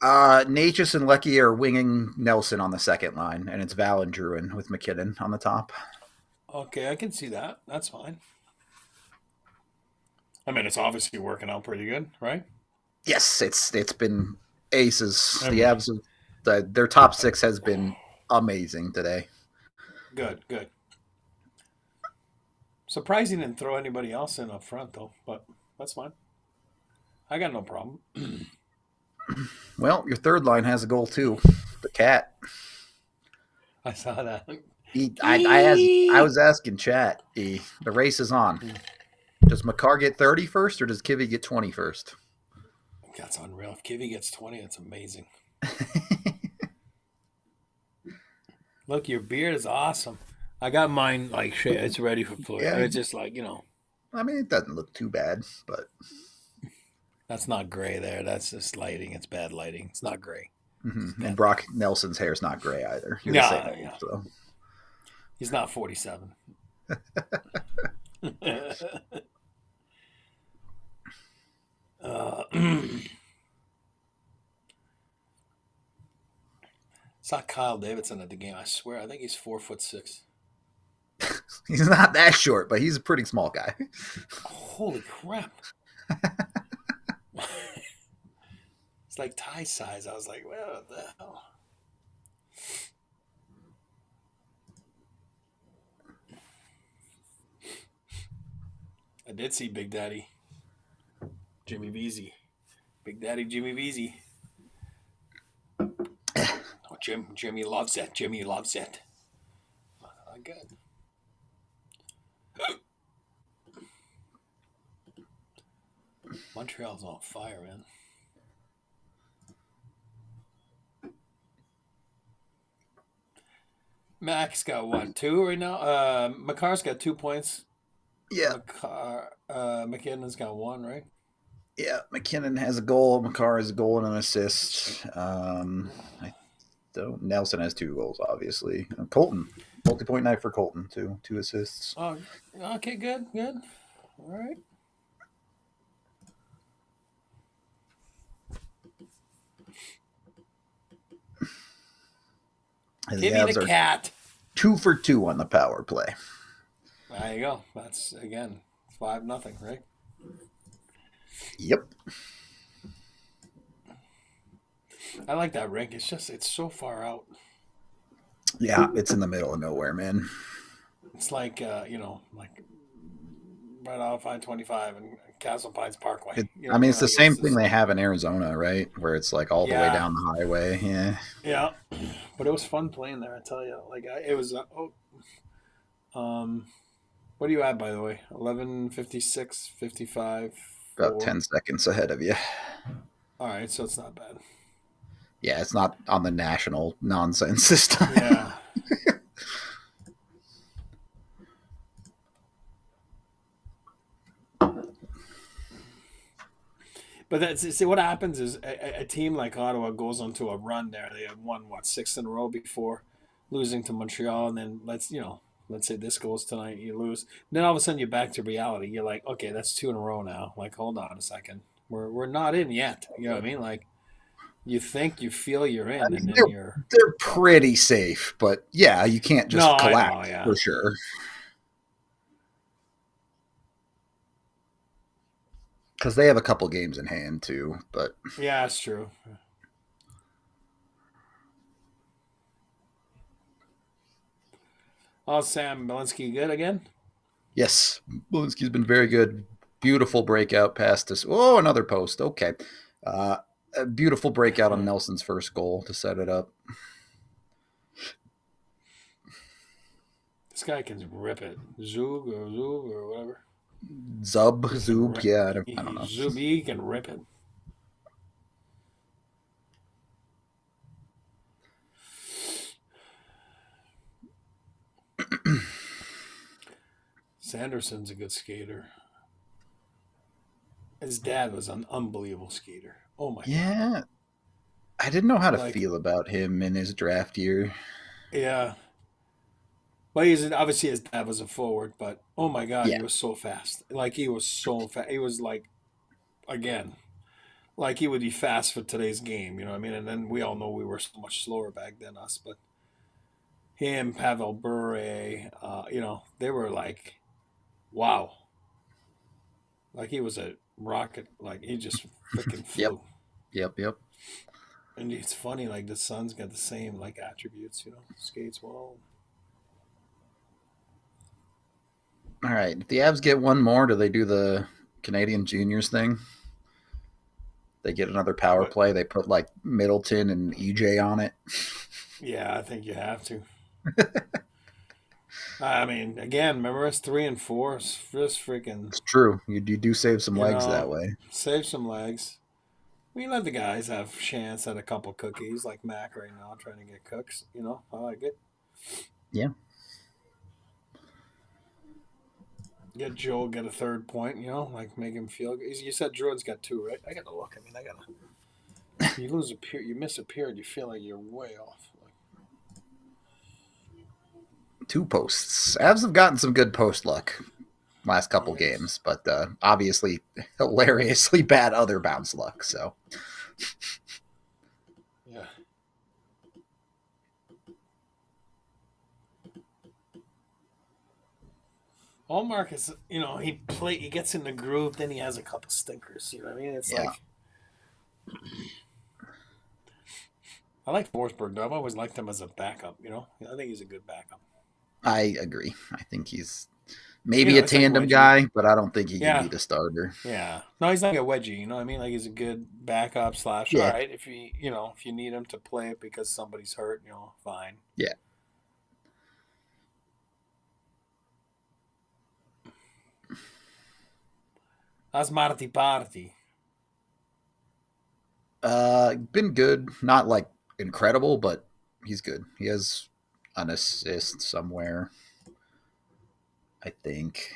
Natchez and Lecky are winging Nelson on the second line, and it's Val and Druin with McKinnon on the top. Okay, I can see that. That's fine. I mean, it's obviously working out pretty good, right? Yes, it's been aces. The Avs, their top six has been amazing today. Good, good. Surprising didn't throw anybody else in up front, though, but that's fine. I got no problem. Well, your third line has a goal too. The cat. I saw that. I was asking chat. The race is on. Does Makar get 30 first, or does Kivy get 20 first? That's unreal. If Kivy gets 20, that's amazing. Look, your beard is awesome. I got mine like shit. It's ready for play. Yeah. It's just like, you know. I mean, it doesn't look too bad, but that's not gray there. That's just lighting. It's bad lighting. It's not gray. Mm-hmm. And Brock Nelson's hair is not gray either. You're Yeah, the same age, yeah. So. He's not 47. Saw Kyle Davidson at the game. I swear, I think he's 4'6". He's not that short, but he's a pretty small guy. Holy crap! It's like Ty size. I was like, well, what the hell? I did see Big Daddy Jimmy Veazey. Big Daddy Jimmy Veazey. Oh, Jimmy loves it. Jimmy loves it. Good. Montreal's on fire, man. Mac's got what, 2 right now? Makar's got 2 points. Yeah. McKinnon's got 1, right? Yeah, McKinnon has a goal. Makar has a goal and an assist. Nelson has 2 goals, obviously. Colton, multi-point night for Colton, too. 2 assists. Oh, okay, good. All right. And Give me the cat. 2 for 2 on the power play. There you go. That's, again, 5-0, right? Yep. I like that rink. It's so far out. Yeah, it's in the middle of nowhere, man. It's like, like right off I-25 and Castle Pines Parkway. It's the same thing they have in Arizona, right? Where it's like all the way down the highway. Yeah. Yeah. But it was fun playing there, I tell you. Like, it was, what are you at, by the way? 11:56, 55. About 10 seconds ahead of you. All right, so it's not bad. Yeah, it's not on the national nonsense this time. Yeah. But see what happens is a team like Ottawa goes onto a run there. They have won 6 in a row before losing to Montreal, and then let's say this goes tonight, you lose. And then all of a sudden you're back to reality. You're like, okay, that's 2 in a row now. Like, hold on a second, we're not in yet. You know what I mean? Like, you feel you're in, and then they're pretty safe. But yeah, you can't just collapse for sure. Because they have a couple games in hand too, but yeah, that's true. Oh, Sam Belinsky good again? Yes, Belinsky's been very good. Beautiful breakout past this. Oh, another post. Okay, a beautiful breakout on Nelson's first goal to set it up. This guy can rip it. Zug or whatever. Zub, yeah, I don't know. Zuby can rip it. Sanderson's a good skater. His dad was an unbelievable skater. Oh my god. Yeah, I didn't know how to Like, feel about him in his draft year. yeah. Well, he's obviously his dad was a forward, but oh my god, he Yeah, was so fast. Like he was so fast. He was like again, like he would be fast for today's game. You know what I mean? And then we all know we were so much slower back than us, but him, Pavel Bure, they were like, wow. Like he was a rocket. Like he just freaking yep, flew. yep. And it's funny, like the son's got the same like attributes. Skates well. All right, if the Avs get one more, do they do the Canadian Juniors thing? They get another power But play. They put like Middleton and EJ on it. yeah, I think you have to. I mean, again, remember it's 3 and 4. It's just freaking, It's true. You do save some legs that way. save some legs. We let the guys have chance at a couple cookies, like Mac right now, trying to get cooks. I like it. Yeah. Get Joel get a third point. Like make him feel good. You said Druid's got 2, right? I got to look. I mean, I got to. You lose a period, you miss a period, you feel like you're way off. 2 posts. Avs have gotten some good post luck last couple games, but obviously hilariously bad other bounce luck. So Yeah. Allmark is, he gets in the groove, then he has a couple stinkers. You know what I mean? It's yeah. like I like Forsberg though. I've always liked him as a backup. I think he's a good backup. I agree. I think he's maybe a It's like tandem Wedgie. guy, but I don't think he can Yeah, be the starter. yeah. No, he's like a wedgie. You know what I mean? Like he's a good backup / all Yeah. right. If you need him to play it because somebody's hurt, fine. Yeah. That's Marty Party. Been good. Not like incredible, but he's good. He has an assist somewhere, I think.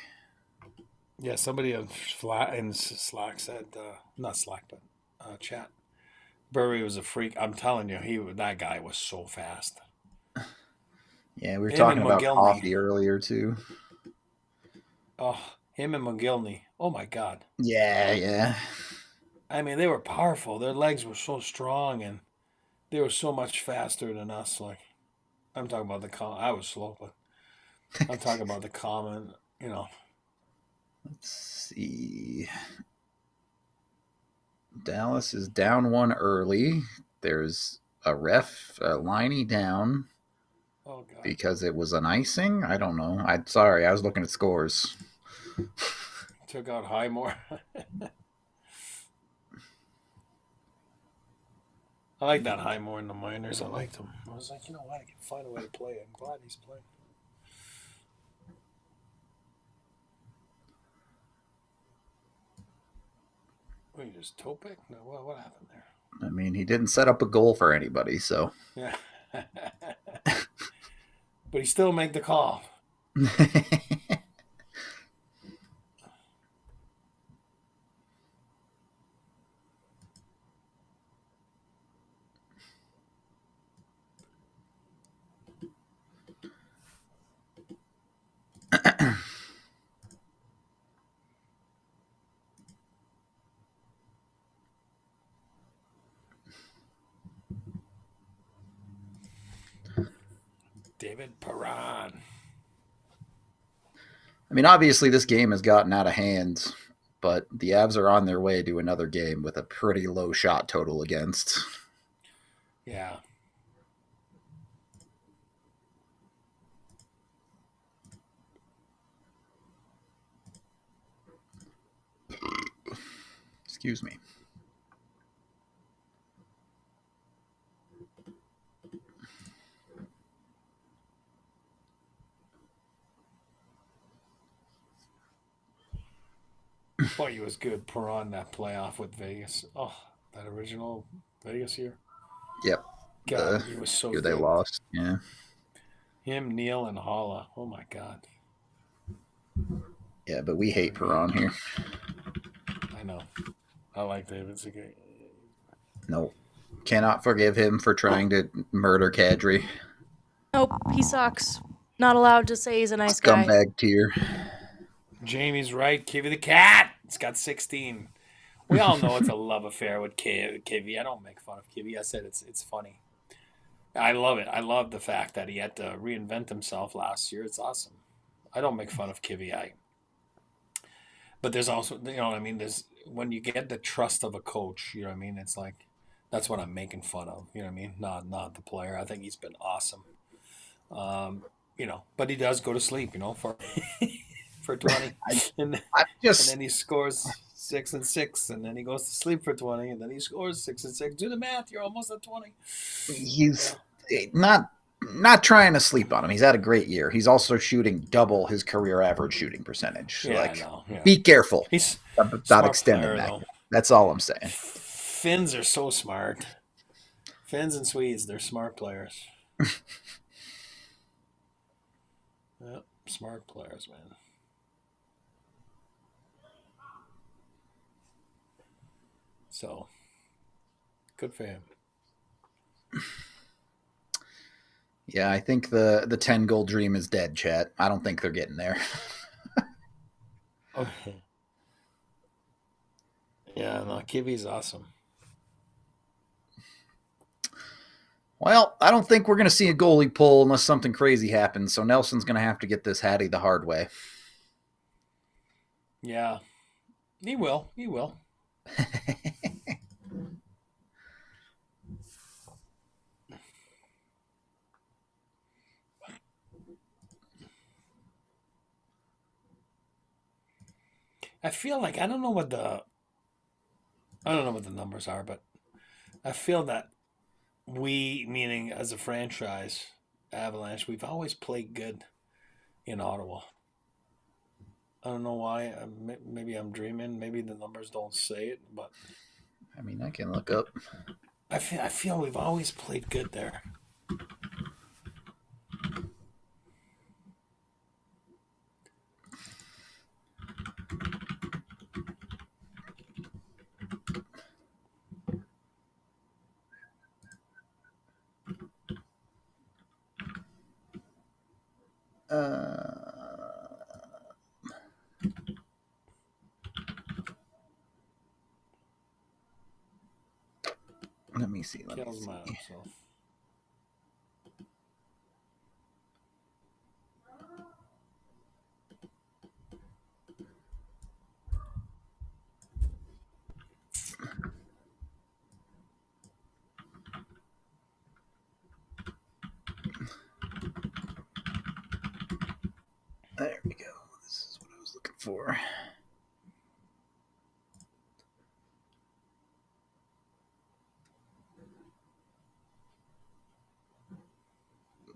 Yeah, somebody in Slack said, not Slack, but chat. Burry was a freak. I'm telling you, that guy was so fast. Yeah, we were Him talking and about McGillney. coffee earlier too. Oh, him and McGillney. Oh my God. Yeah. I mean, they were powerful. Their legs were so strong, and they were so much faster than us. Like, I'm talking about I was slow, but I'm talking about the common. Let's see. Dallas is down 1 early. There's a ref, Liney down. Oh God. Because it was an icing? I don't know. Sorry, I was looking at scores. Took out Highmore. I like that Highmore in the minors. I liked him. I was like, you know what? I can find a way to play. I'm glad he's playing. Wait, just Topek? No, what happened there? I mean, he didn't set up a goal for anybody, so. Yeah. But he still made the call. David Perron. I mean, obviously, this game has gotten out of hand, but the Avs are on their way to another game with a pretty low shot total against. Yeah. Excuse me. Boy, he was good. Perron that playoff with Vegas. Oh, that original Vegas year. Yep. God, he was so Year good. they lost. Yeah. Him, Neil, and Holla. Oh my God. Yeah, but we hate Perron here. I know. I like David Segay. Nope. Cannot forgive him for trying to murder Kadri. Nope, he sucks. Not allowed to say he's a nice guy. Scumbag tier. Jamie's right. Kivy the cat. It's got 16. We all know it's a love affair with Kivy. I don't make fun of Kivy. I said it's funny. I love it. I love the fact that he had to reinvent himself last year. It's awesome. I don't make fun of Kivy. But there's also, you know what I mean? There's when you get the trust of a coach, you know what I mean? It's like that's what I'm making fun of. You know what I mean? Not the player. I think he's been awesome. But he does go to sleep, for 20, and then he scores 6 and 6, and then he goes to sleep for 20, and then he scores 6 and 6. Do the math. You're almost at 20. He's not trying to sleep on him. He's had a great year. He's also shooting double his career average shooting percentage. Yeah, I know. Yeah. Be careful. He's about extending that. Though. That's all I'm saying. Finns are so smart. Finns and Swedes, they're smart players. Yep, smart players, man. So, good for him. Yeah, I think the 10-goal dream is dead, chat. I don't think they're getting there. Okay. Yeah, no, Kivi's awesome. Well, I don't think we're going to see a goalie pull unless something crazy happens, so Nelson's going to have to get this Hattie the hard way. Yeah, he will. He will. I feel like I don't know what the numbers are, but I feel that we, meaning as a franchise, Avalanche, we've always played good in Ottawa. I don't know why. Maybe I'm dreaming. Maybe the numbers don't say it, but I mean, I can look up. I feel we've always played good there. Let me see. There we go. This is what I was looking for.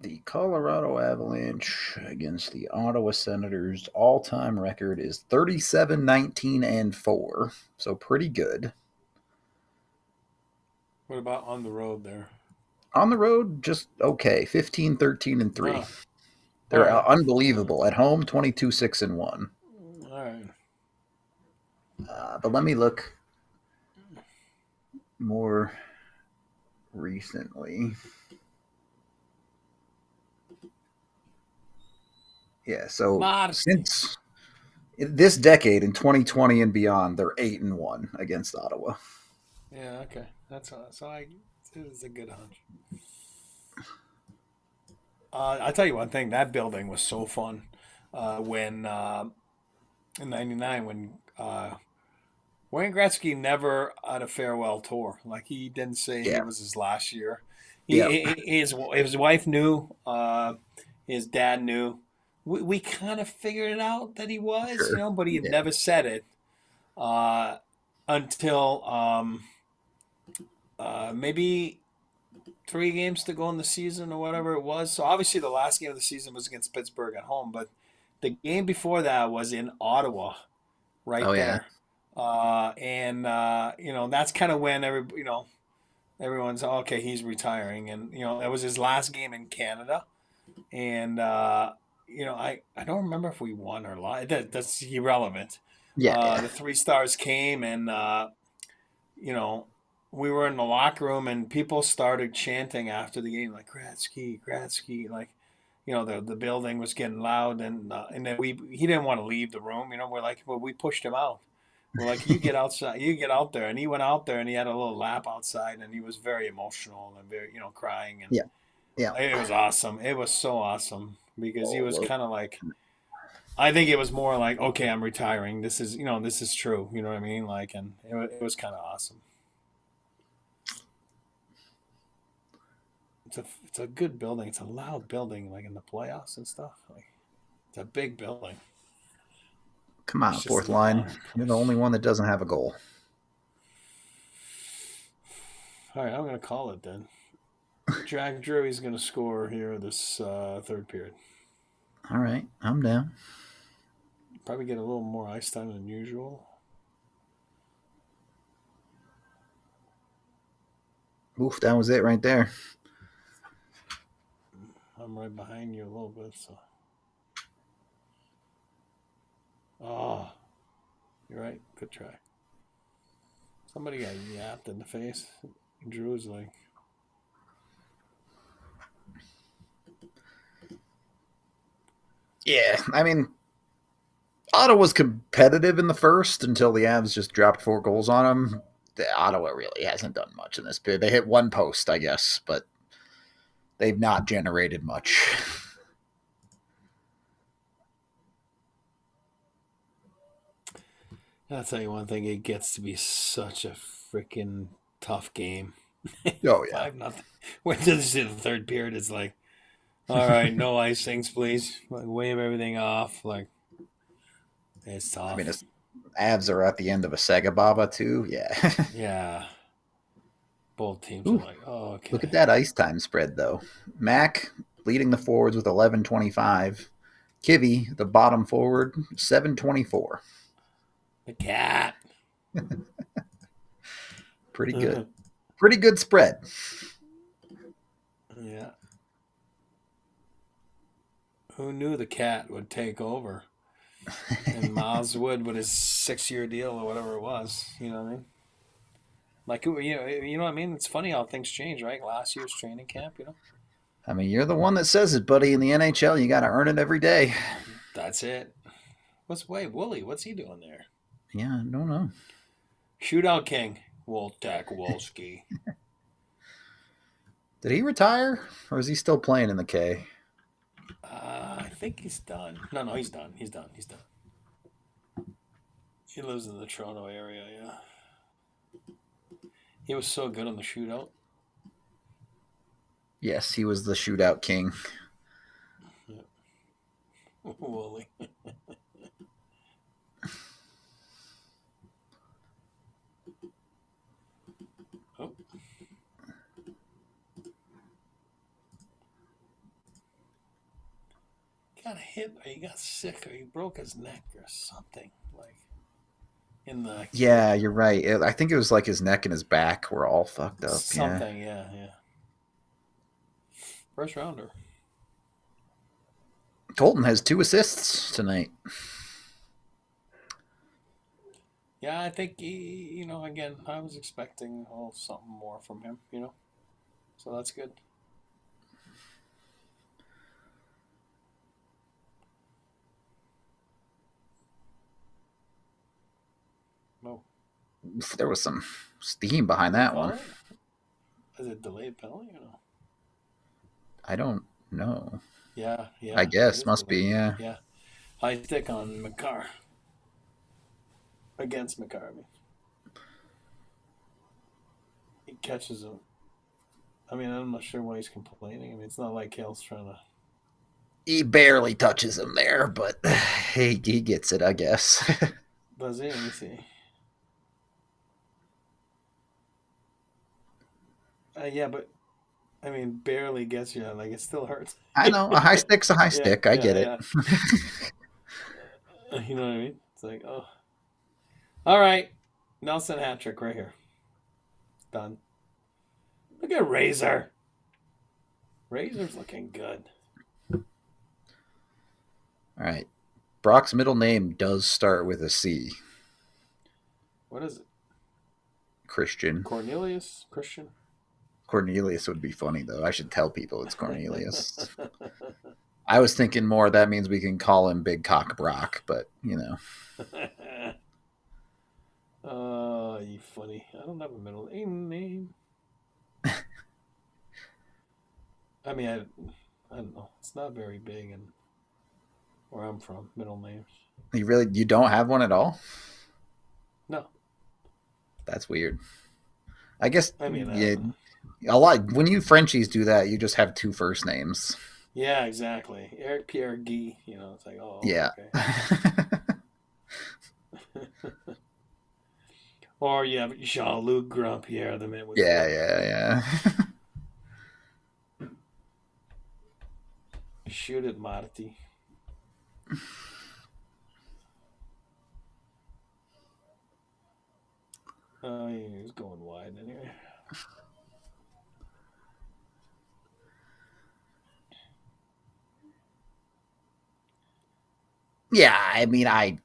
The Colorado Avalanche against the Ottawa Senators all-time record is 37-19-4, so pretty good. What about on the road there? On the road, just okay, 15-13-3. Oh. They're unbelievable. At home, 22-6-1. All right. But let me look more recently. Yeah, so since this decade in 2020 and beyond, they're 8-1 against Ottawa. Yeah, okay. That's so it was a good hunch. I'll tell you one thing. That building was so fun when in '99 when Wayne Gretzky never had a farewell tour. Like he didn't say it was his last year. His wife knew. His dad knew. We kind of figured it out that he was, but he had never said it until maybe 3 games to go in the season or whatever it was. So obviously the last game of the season was against Pittsburgh at home, but the game before that was in Ottawa, right there. That's kind of when everyone's okay. He's retiring, and that was his last game in Canada, and I don't remember if we won or lost. That's irrelevant. Yeah, yeah. The 3 stars came, and you know, we were in the locker room, and people started chanting after the game, like Gretzky, Gretzky, like the building was getting loud, and then he didn't want to leave the room. We're like, well, we pushed him out. We're like, you get outside, you get out there, and he went out there, and he had a little lap outside, and he was very emotional and very crying, and Yeah, yeah. it was awesome. It was so awesome because he was Well, kind of like, I think it was more like, okay, I'm retiring. This is true. You know what I mean? Like, and it was kind of awesome. It's a good building. It's a loud building, like in the playoffs and stuff. Like, it's a big building. come on, It's just fourth a line. long You're the place. only one that doesn't have a goal. All right, I'm gonna call it then. Jack Drury's gonna score here this third period. All right, I'm down. Probably get a little more ice time than usual. Oof, that was it right there. I'm right behind you a little bit, so. Oh, you're right. Good try. Somebody got yapped in the face. Drew's like, Yeah, I mean, Ottawa was competitive in the first until the Avs just dropped 4 goals on them. Ottawa really hasn't done much in this period. They hit one post, I guess, but they've not generated much. I'll tell you one thing. It gets to be such a freaking tough game. Oh, yeah. 5-0. When does the third period? It's like, all right, no icings, please. Like, wave everything off. Like, it's tough. I mean, Avs are at the end of a Sega Baba, too. Yeah. Yeah. Both teams Ooh, are like, oh, okay. look at that ice time spread, though. Mac leading the forwards with 11:25. Kivy, the bottom forward, 7:24. The cat. Pretty good. Pretty good spread. Yeah. Who knew the cat would take over? And Miles Wood with his 6-year deal or whatever it was. You know what I mean? Like, you know what I mean? It's funny how things change, right? Last year's training camp, I mean, you're the one that says it, buddy. In the NHL, you got to earn it every day. That's it. Wooly? What's he doing there? Yeah, I don't know. Shootout King. Woltak Wolski. Did he retire, or is he still playing in the K? I think he's done. No, he's done. He's done. He lives in the Toronto area, yeah. He was so good on the shootout. Yes, he was the shootout king. Yeah. Wooly. Oh. Got hit, or he got sick, or he broke his neck, or something. Like, in the. Yeah, you're right. I think it was like his neck and his back were all fucked up. Something, yeah. First rounder. Colton has 2 assists tonight. Yeah, I think he, again, I was expecting something more from him, so that's good. No. There was some steam behind that one. Is it delayed penalty or no? I don't know. Yeah. I guess must delayed. be, yeah. Yeah. High stick on McCarr. Against McCarr, I mean. He catches him. I mean, I'm not sure why he's complaining. I mean, it's not like Hale's trying to. He barely touches him there, but he gets it, I guess. Does he? Let me see. Yeah, but I mean, barely gets you. Like, it still hurts. I know. A high stick's a high stick. I get it. You know what I mean? It's like, oh. All right. Nelson hat trick right here. Done. Look at Razor. Razor's looking good. All right. Brock's middle name does start with a C. What is it? Christian. Cornelius? Christian? Cornelius would be funny, though. I should tell people it's Cornelius. I was thinking more that means we can call him Big Cock Brock, but, you know. Oh, you funny. I don't have a middle name. I mean, I don't know. It's not very big in where I'm from, middle names. You don't have one at all? No. That's weird. I guess I mean, yeah, a lot when you Frenchies do that, you just have two first names. yeah, exactly. Eric Pierre Guy, it's like, oh, Yeah. okay. Or you have Jean-Luc Grandpierre, the man with yeah. Shoot it, Marty. Oh, he's going wide anyway. Yeah, I mean,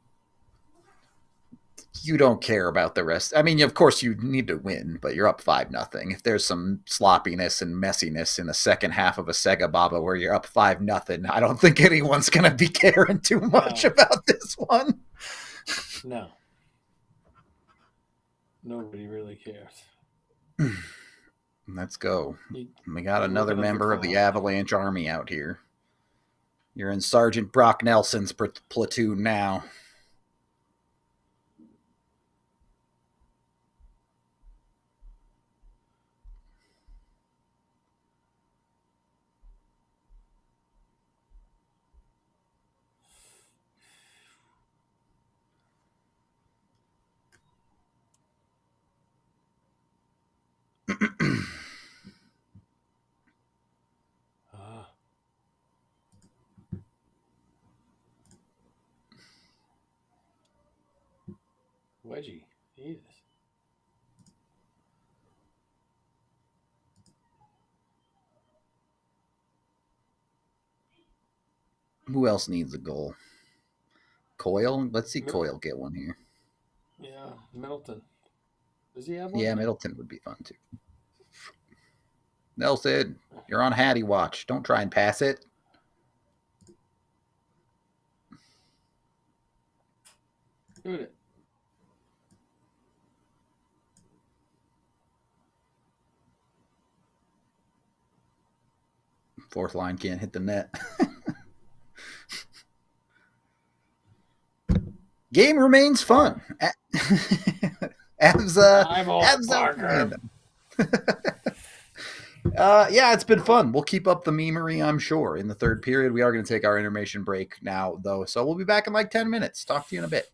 you don't care about the rest. I mean, of course you need to win, but you're up 5-0. If there's some sloppiness and messiness in the second half of a Sega Baba where you're up 5-0, I don't think anyone's going to be caring too much about this one. No. Nobody really cares. Let's go. We got another member of the Avalanche Army out here. You're in Sergeant Brock Nelson's platoon now. Wedgie. Jesus. Who else needs a goal? Coyle? Let's see Coyle get one here. Yeah, Middleton. Does he have one? Yeah, Middleton would be fun too. Nelson, you're on Hattie watch. Don't try and pass it. Shoot it. Fourth line can't hit the net. Game remains fun. Abs Parker. Yeah, it's been fun. We'll keep up the memery, I'm sure. In the third period, we are going to take our intermission break now, though. So we'll be back in like 10 minutes. Talk to you in a bit.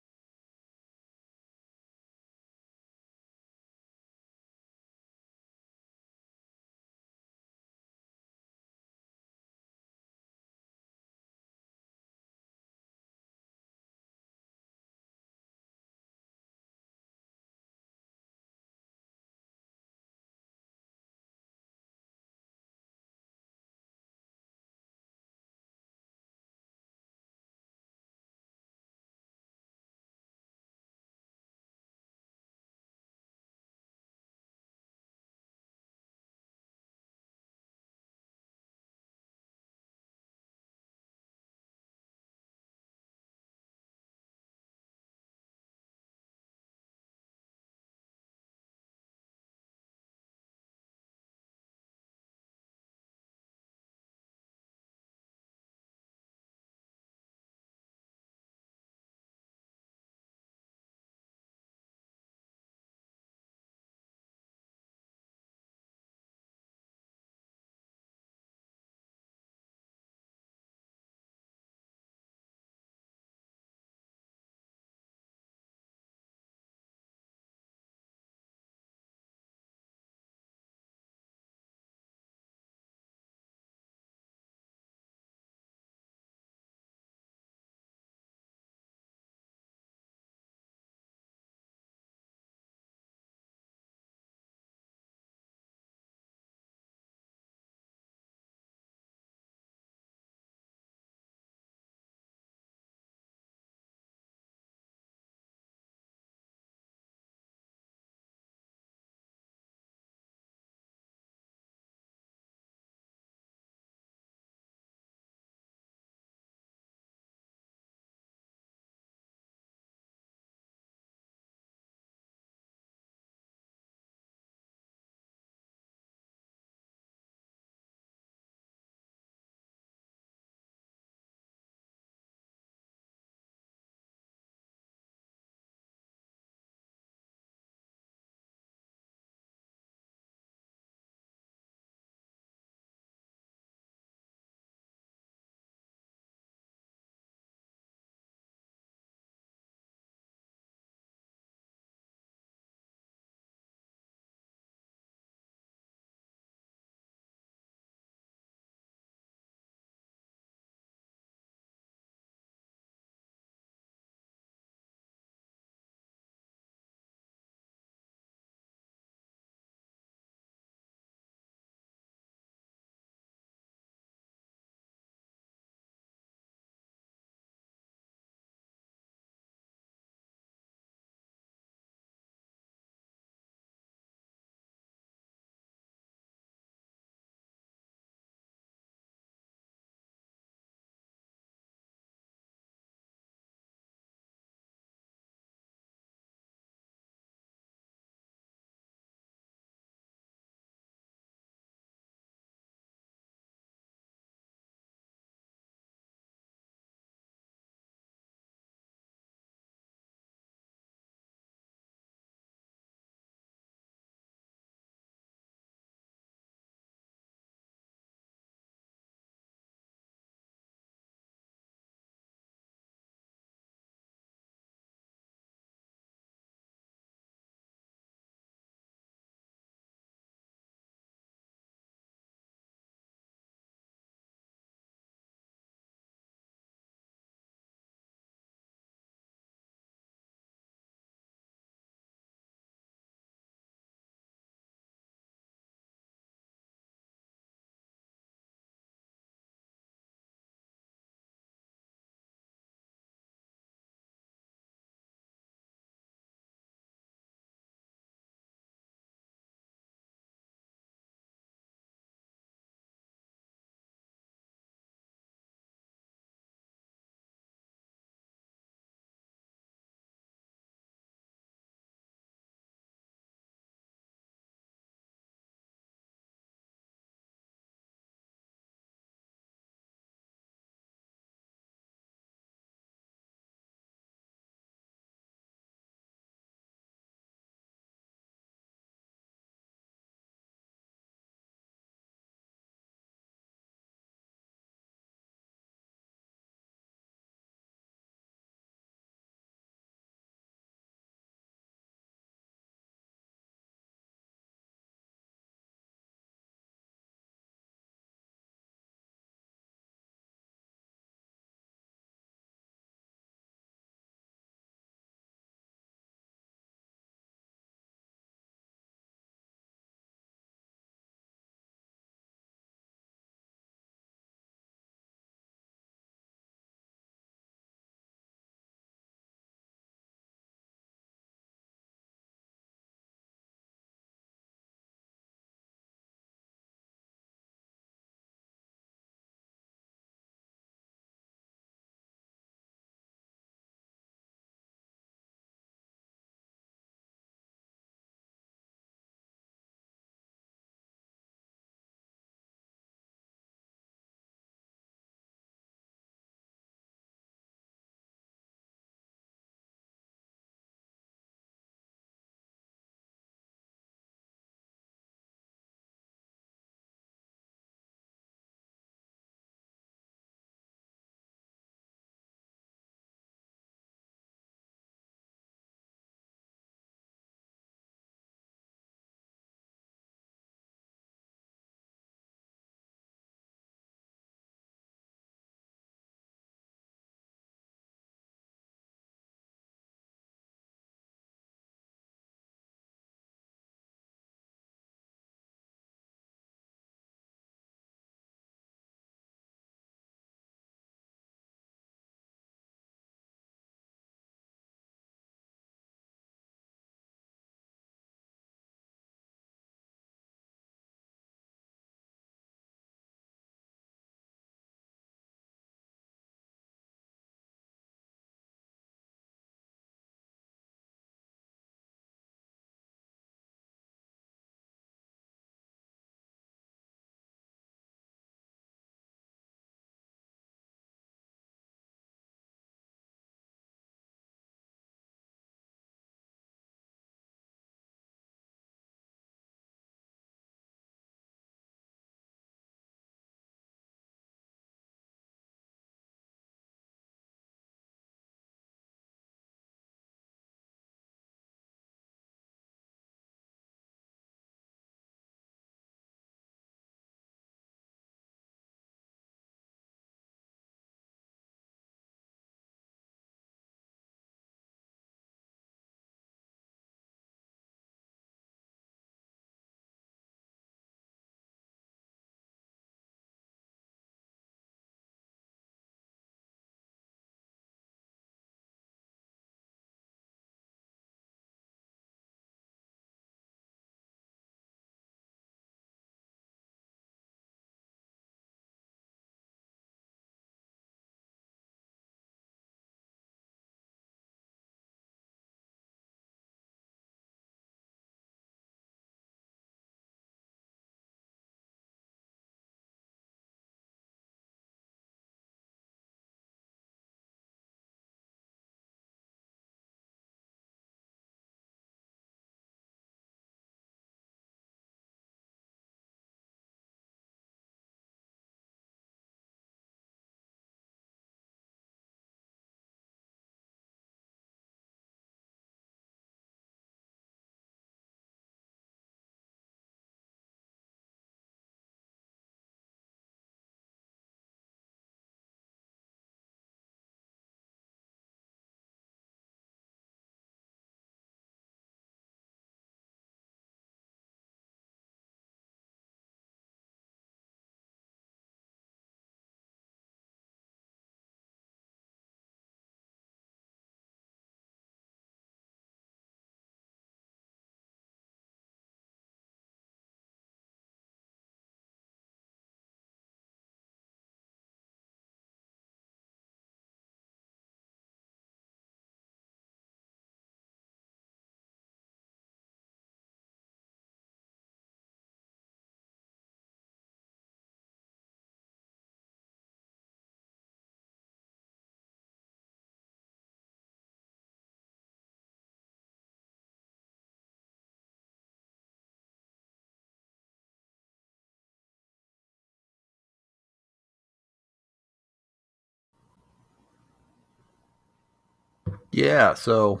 Yeah, so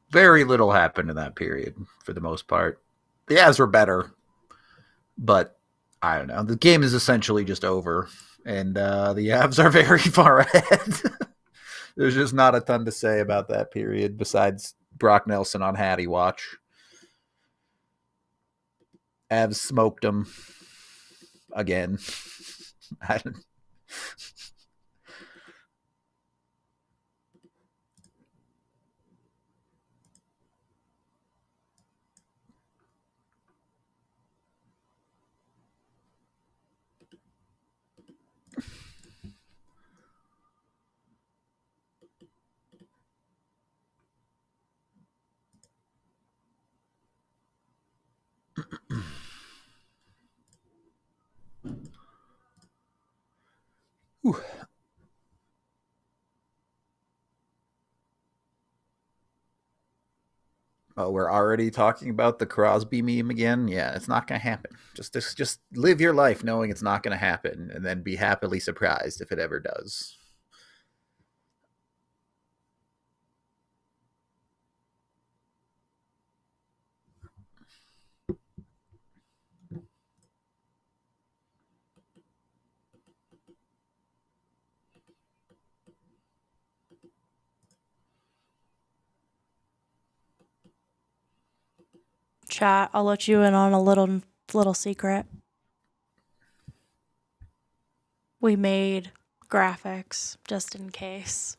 very little happened in that period for the most part. The Avs were better, but I don't know. The game is essentially just over, and the Avs are very far ahead. There's just not a ton to say about that period besides Brock Nelson on Hattie watch. Avs smoked them again. Oh, we're already talking about the Crosby meme again. Yeah, it's not going to happen. Just live your life knowing it's not going to happen, and then be happily surprised if it ever does. Chat, I'll let you in on a little secret. We made graphics just in case.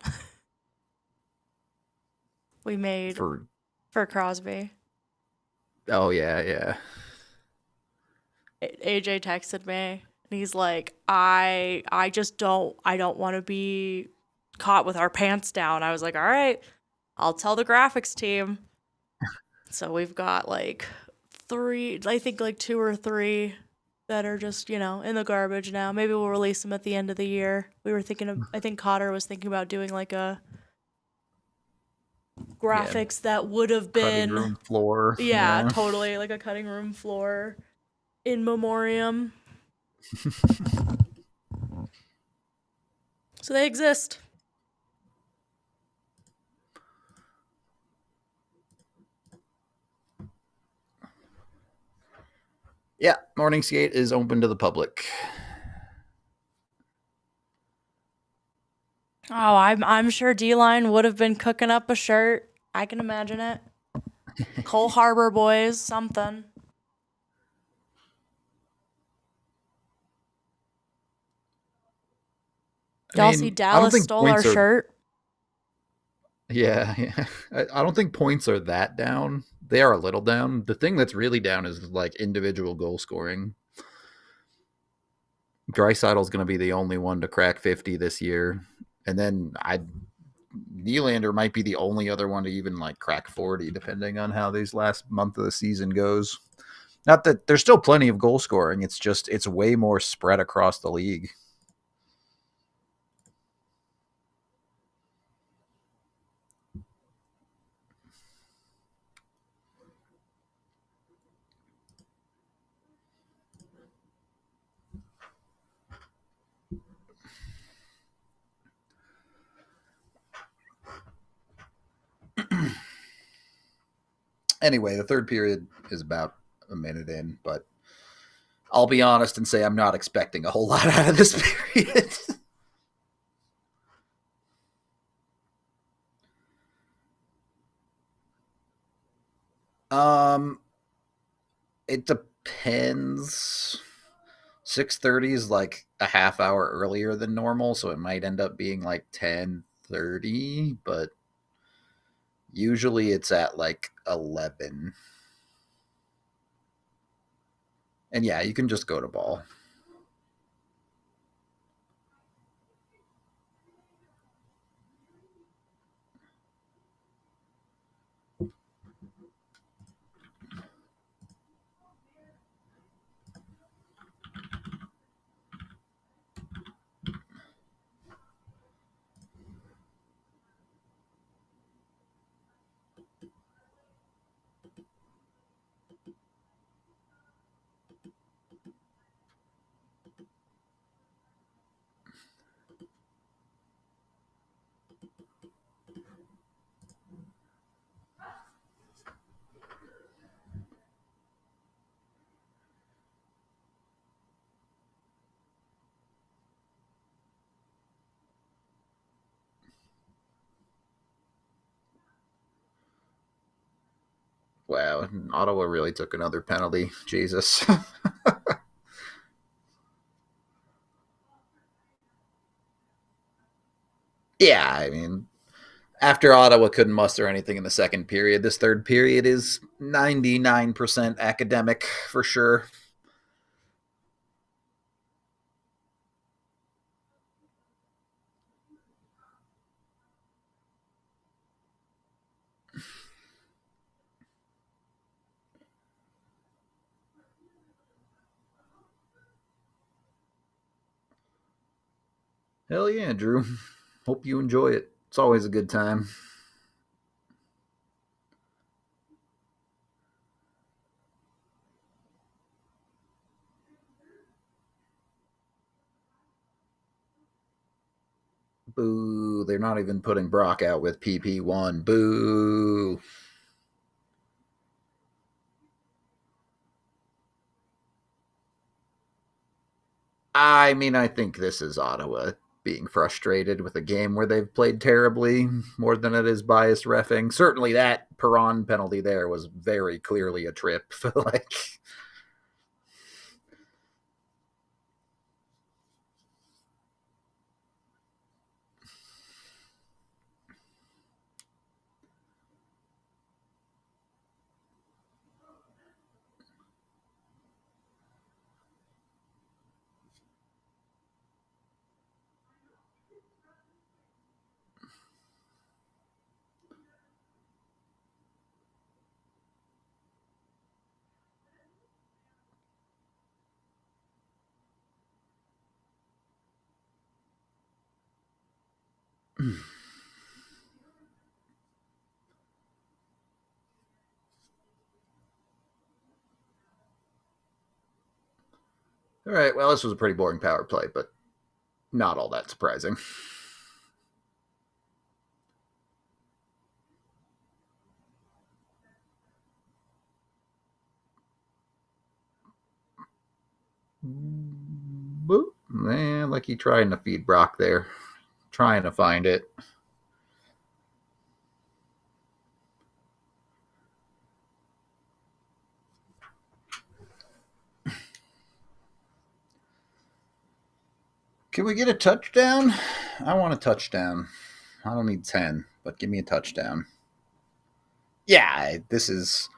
We made for Crosby. Oh yeah. AJ texted me and he's like, I don't want to be caught with our pants down. I was like, all right, I'll tell the graphics team. So we've got like 3, I think like 2 or 3 that are just, in the garbage now. Maybe we'll release them at the end of the year. We were thinking of, I think Cotter was thinking about doing like a graphics that would have been cutting room floor. Yeah, totally, like a cutting room floor in memoriam. So they exist. Yeah, Morning Skate is open to the public. Oh, I'm sure D-Line would have been cooking up a shirt. I can imagine it. Cole Harbor boys, something. Y'all see Dallas stole our shirt? Yeah. I don't think points are that down. They are a little down. The thing that's really down is like individual goal scoring. Dreisaitl's going to be the only one to crack 50 this year, and then Nylander might be the only other one to even like crack 40, depending on how these last month of the season goes. Not that there's still plenty of goal scoring. It's just it's way more spread across the league. Anyway, the third period is about a minute in, but I'll be honest and say I'm not expecting a whole lot out of this period. It depends. 6:30 is like a half hour earlier than normal, so it might end up being like 10:30, but usually it's at like 11. And yeah, you can just go to ball. Wow, Ottawa really took another penalty. Jesus. Yeah, I mean, after Ottawa couldn't muster anything in the second period, this third period is 99% academic for sure. Hell yeah, Drew. Hope you enjoy it. It's always a good time. Boo. They're not even putting Brock out with PP1. Boo. I mean, I think this is Ottawa being frustrated with a game where they've played terribly more than it is biased reffing. Certainly that Perron penalty there was very clearly a trip. Like, all right, well, this was a pretty boring power play, but not all that surprising. Boop. Man, like he trying to feed Brock there. Trying to find it. Can we get a touchdown? I want a touchdown. I don't need 10, but give me a touchdown. Yeah, this is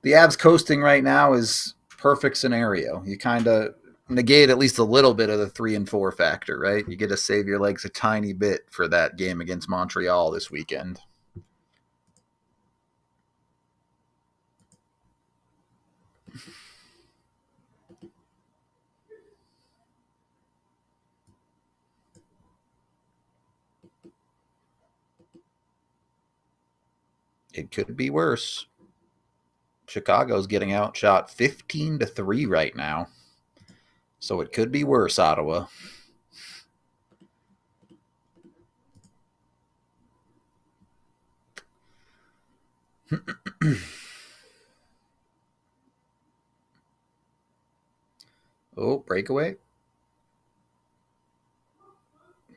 the Avs coasting right now is perfect scenario. You kind of negate at least a little bit of the 3-4 factor, right? You get to save your legs a tiny bit for that game against Montreal this weekend. It could be worse. Chicago's getting outshot 15-3 right now. So it could be worse, Ottawa. Oh, breakaway.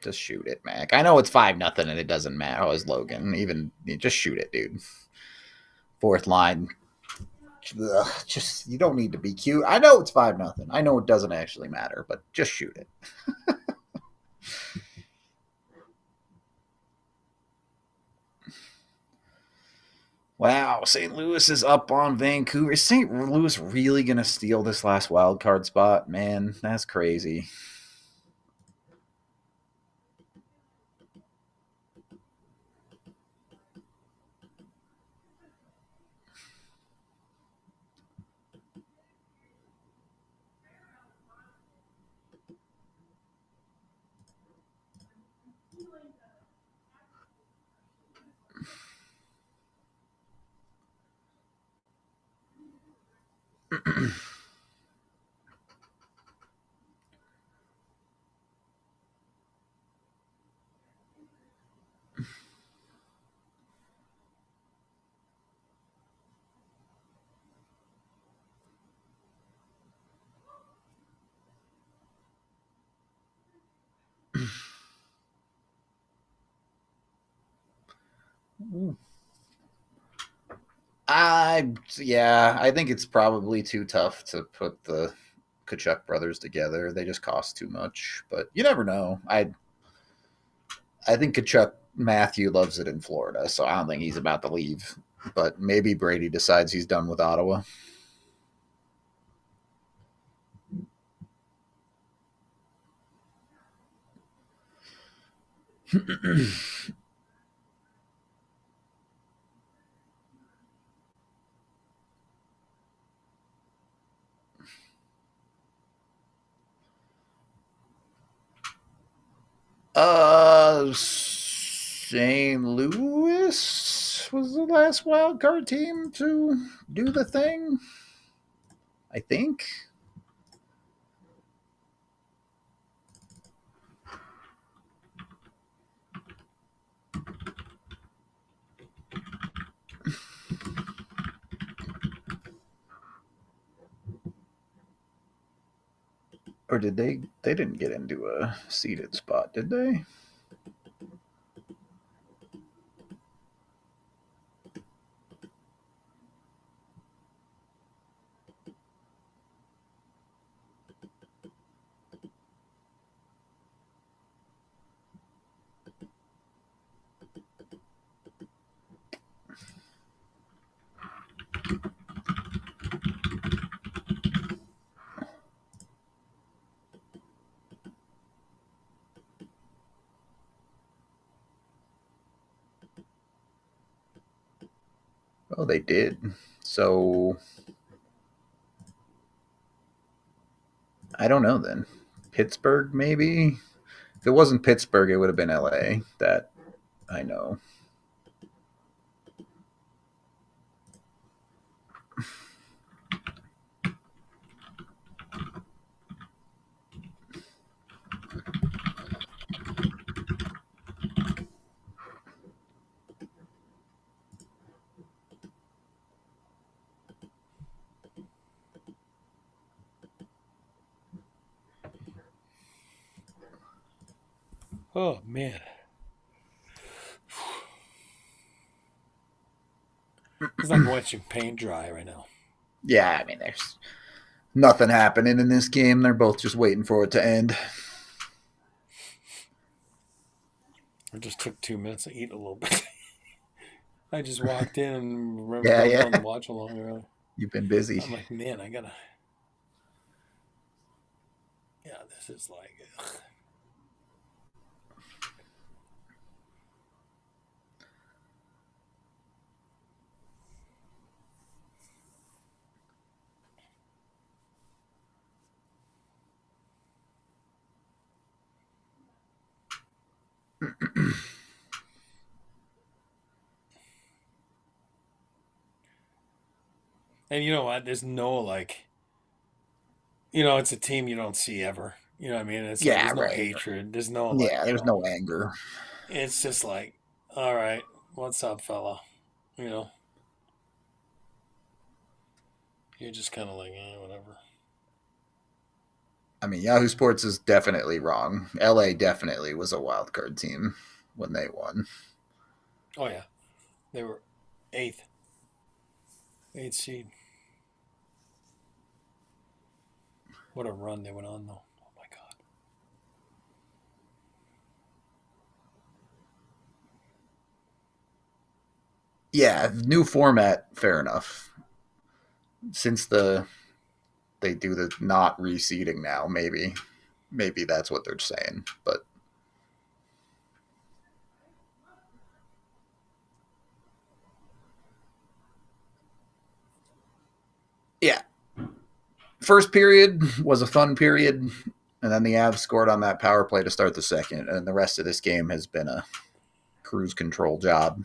Just shoot it, Mac. I know it's 5-0 and it doesn't matter. Oh, it's Logan. Even just shoot it, dude. Fourth line. Ugh, just you don't need to be cute. I know it's 5-0. I know it doesn't actually matter, but just shoot it. Wow, St. Louis is up on Vancouver. Is St. Louis really gonna steal this last wild card spot? Man, that's crazy. I think it's probably too tough to put the Kachuk brothers together. They just cost too much, but you never know. I think Kachuk Matthew loves it in Florida, so I don't think he's about to leave. But maybe Brady decides he's done with Ottawa. St. Louis was the last wild card team to do the thing, I think. Or did they? They didn't get into a seated spot, did they? Oh, they did. So I don't know then. Pittsburgh, maybe? If it wasn't Pittsburgh, it would have been LA. That I know. Oh man. It's like watching paint dry right now. Yeah, I mean, there's nothing happening in this game. They're both just waiting for it to end. It just took 2 minutes to eat a little bit. I just walked in and remember Yeah, going yeah. down the watch along earlier. You've been busy. I'm like, man, I gotta. Yeah, this is like. Ugh. And you know what? There's no like. It's a team you don't see ever. You know what I mean? It's like Yeah, there's no right. hatred. There's no like. Yeah, there's no anger. It's just like, all right, what's up, fella? You know, you're just kind of like, whatever. I mean, Yahoo Sports is definitely wrong. LA definitely was a wild card team when they won. Oh yeah, they were eighth, eighth seed. What a run they went on, though. Oh my god. Yeah, new format, fair enough. Since they do the not reseeding now, maybe that's what they're saying. But yeah, first period was a fun period, and then the Avs scored on that power play to start the second, and the rest of this game has been a cruise control job.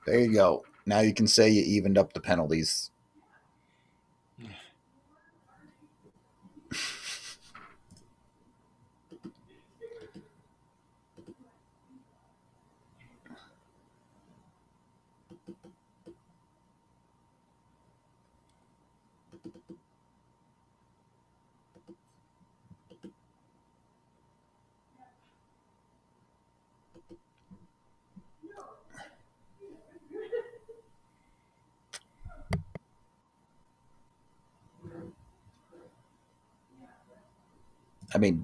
There you go. Now you can say you evened up the penalties. I mean,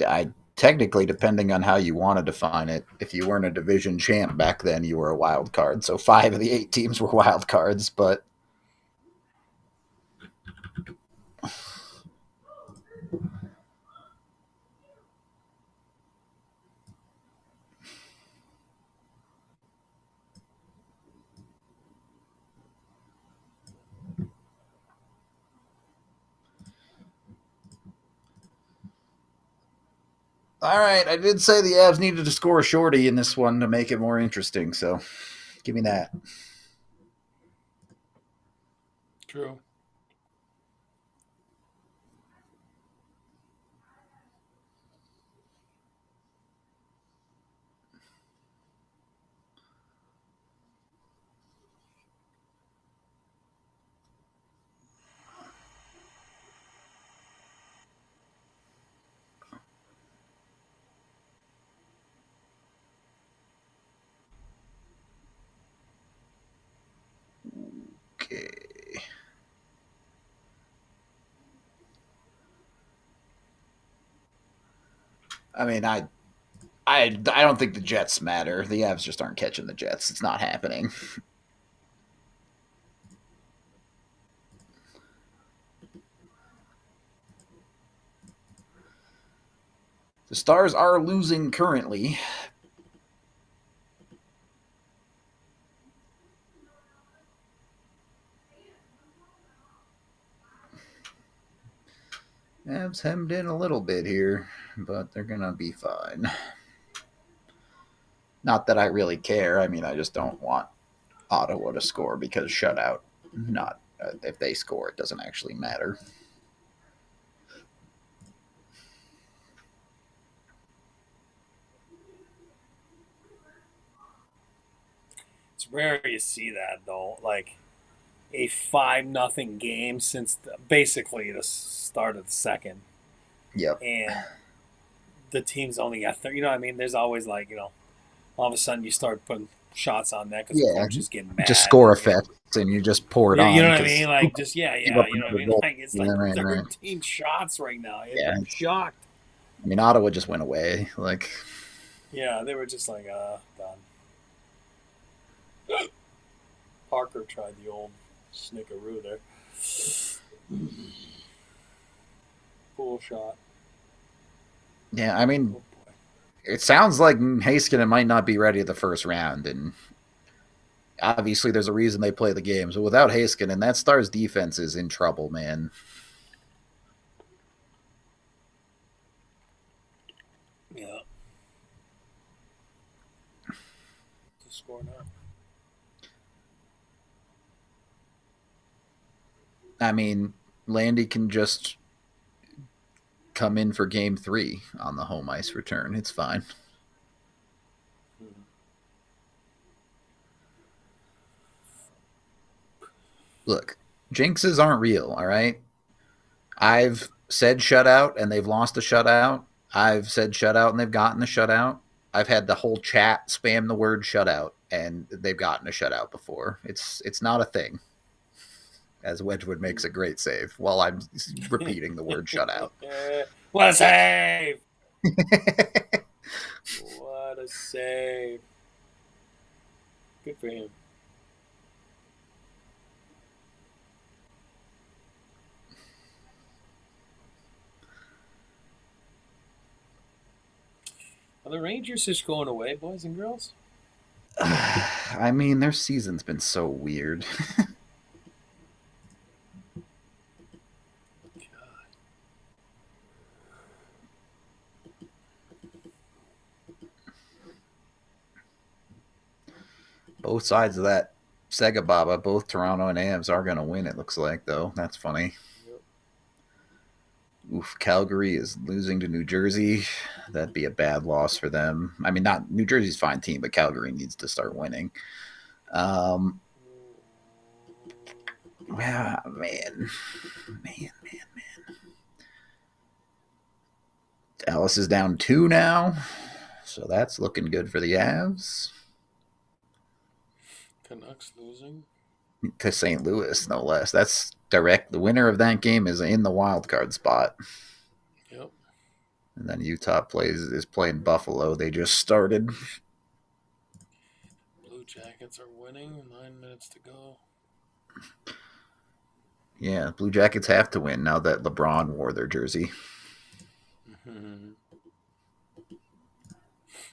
technically, depending on how you want to define it, if you weren't a division champ back then, you were a wild card. So 5 of the 8 teams were wild cards, but all right, I did say the Avs needed to score a shorty in this one to make it more interesting, so give me that. True. Okay. I mean, I don't think the Jets matter. The Avs just aren't catching the Jets. It's not happening. The Stars are losing currently. Avs hemmed in a little bit here, but they're going to be fine. Not that I really care. I mean, I just don't want Ottawa to score because shutout. Not if they score, it doesn't actually matter. It's rare you see that though. Like a 5-0 game since basically the start of the second. Yep. And the team's only got 30. You know what I mean? There's always like, all of a sudden you start putting shots on that because the coach is getting mad. Just score effects and you just pour it on. You know what I mean? Like, just, you know what I mean? Like, it's like right, 13 shots right now. I'm shocked. I mean, Ottawa just went away. Like, yeah, they were just like, done. Parker tried the old snickeroo there. Cool shot. Yeah, I mean, it sounds like Heiskanen might not be ready at the first round, and obviously there's a reason they play the games. But without Heiskanen, that Stars defense is in trouble, man. Yeah. To score now. I mean, Landy can just come in for game 3 on the home ice return. It's fine. Look, jinxes aren't real, all right? I've said shutout and they've lost a shutout. I've said shutout and they've gotten a shutout. I've had the whole chat spam the word shutout and they've gotten a shutout before. It's not a thing. As Wedgwood makes a great save while I'm repeating the word shutout. What a save! What a save. Good for him. Are the Rangers just going away, boys and girls? I mean, their season's been so weird. Both sides of that Sega Baba, both Toronto and Avs are going to win, it looks like, though. That's funny. Yep. Oof, Calgary is losing to New Jersey. That'd be a bad loss for them. I mean, not New Jersey's a fine team, but Calgary needs to start winning. Yeah, man. Dallas is down 2 now, so that's looking good for the Avs. Canucks losing to St. Louis, no less. That's direct. The winner of that game is in the wild card spot. Yep. And then Utah is playing Buffalo. They just started. Blue Jackets are winning. 9 minutes to go. Yeah, Blue Jackets have to win now that LeBron wore their jersey. Mm-hmm.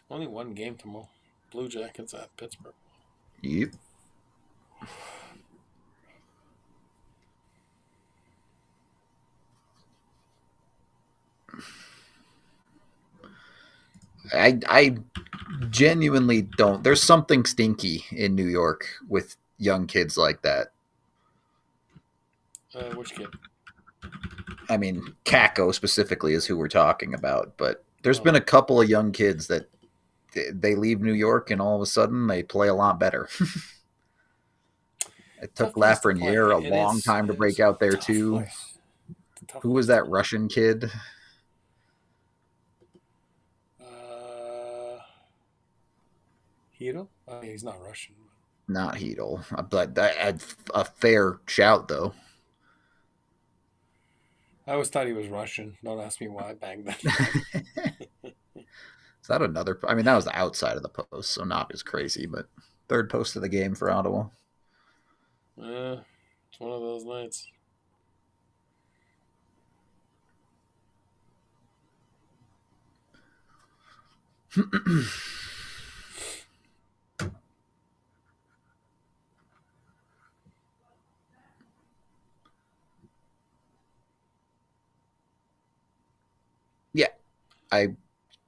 Only one game tomorrow. Blue Jackets at Pittsburgh. Yep. I genuinely don't. There's something stinky in New York with young kids like that. Which kid? I mean, Kako specifically is who we're talking about, but there's been a couple of young kids that they leave New York and all of a sudden they play a lot better. It took Lafreniere a long time to break out there too. Who was that Russian kid? Heedle? He's not Russian. Not Heedle, but a fair shout though. I always thought he was Russian. Don't ask me why back then. Is that another? I mean, that was the outside of the post, so not as crazy, but third post of the game for Ottawa. It's one of those nights. Yeah, I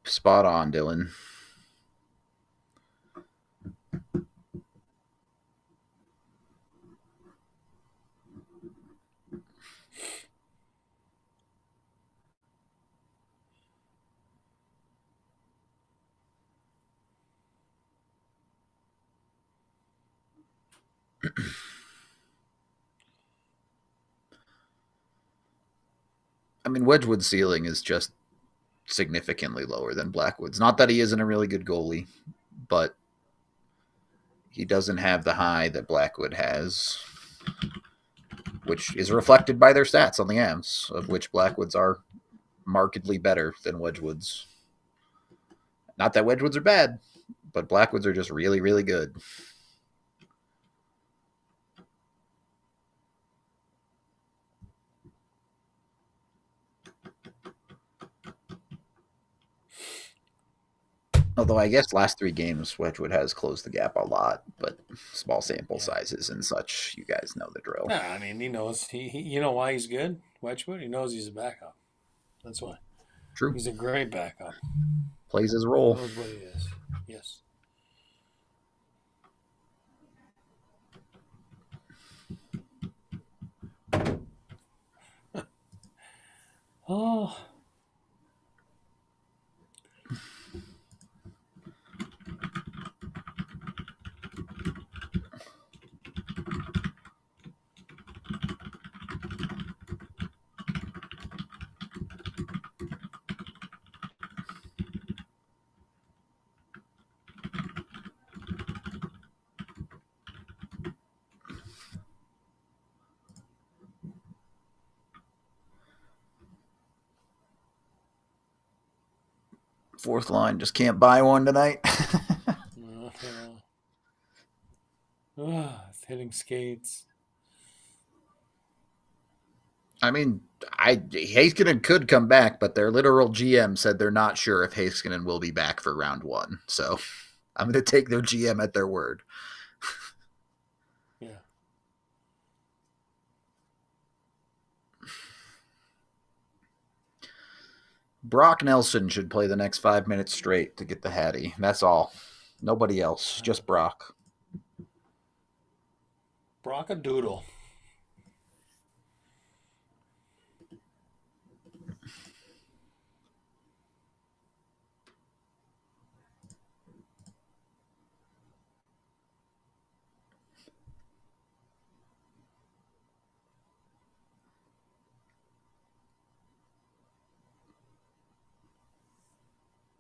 spot on, Dylan. I mean, Wedgwood's ceiling is just significantly lower than Blackwood's. Not that he isn't a really good goalie, but he doesn't have the high that Blackwood has, which is reflected by their stats on the Avs, of which Blackwood's are markedly better than Wedgwood's. Not that Wedgwood's are bad, but Blackwood's are just really, really good. Although I guess last 3 games, Wedgwood has closed the gap a lot, but small sample sizes and such, you guys know the drill. Yeah, I mean, he knows. You know why he's good, Wedgwood? He knows he's a backup. That's why. True. He's a great backup. Plays his role. He knows what he is. Yes. Oh. Fourth line just can't buy one tonight. It's hitting skates. I mean, Heiskanen could come back, but their literal GM said they're not sure if Heiskanen will be back for round 1. So I'm going to take their GM at their word. Yeah. Brock Nelson should play the next 5 minutes straight to get the Hattie. That's all. Nobody else. Just Brock. Brock-a-doodle.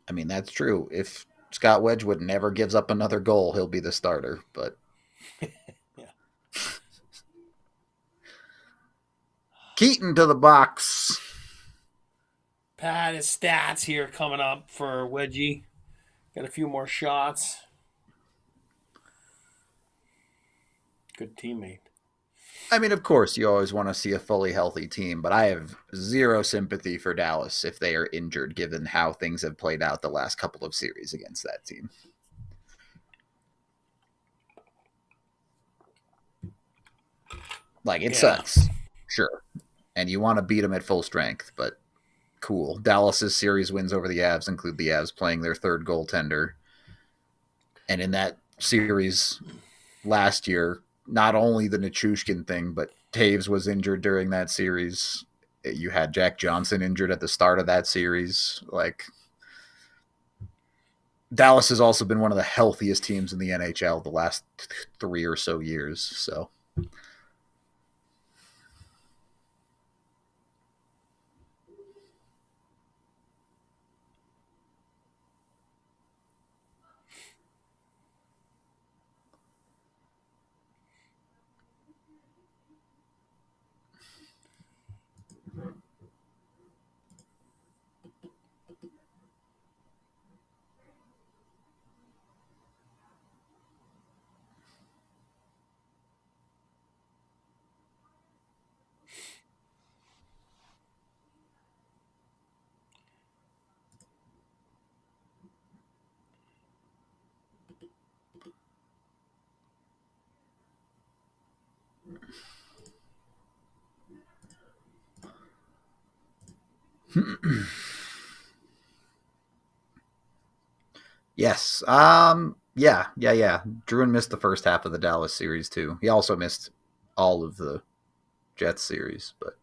I mean, that's true. If Scott Wedgwood never gives up another goal, he'll be the starter. But Yeah. Keaton to the box. Pat, his stats here coming up for Wedgie. Got a few more shots. Good teammate. I mean, of course, you always want to see a fully healthy team, but I have zero sympathy for Dallas if they are injured, given how things have played out the last couple of series against that team. Like, it sucks, sure. And you want to beat them at full strength, but cool. Dallas's series wins over the Avs include the Avs playing their third goaltender. And in that series last year, not only the Nichushkin thing, but Taves was injured during that series. You had Jack Johnson injured at the start of that series. Like, Dallas has also been one of the healthiest teams in the NHL the last 3 or so years. So, yes. Yeah. Druin missed the first half of the Dallas series, too. He also missed all of the Jets series, but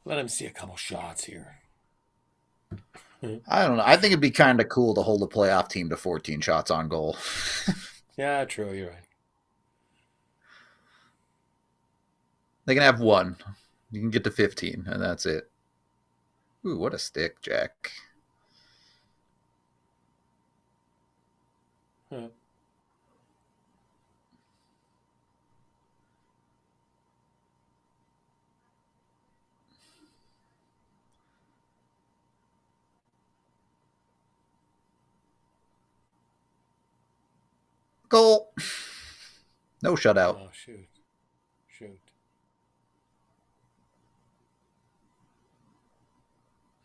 Let him see a couple shots here. I don't know. I think it'd be kind of cool to hold a playoff team to 14 shots on goal. Yeah, true. You're right. They can have one. You can get to 15, and that's it. Ooh, what a stick, Jack. Huh. Goal. No shutout. Oh, shoot.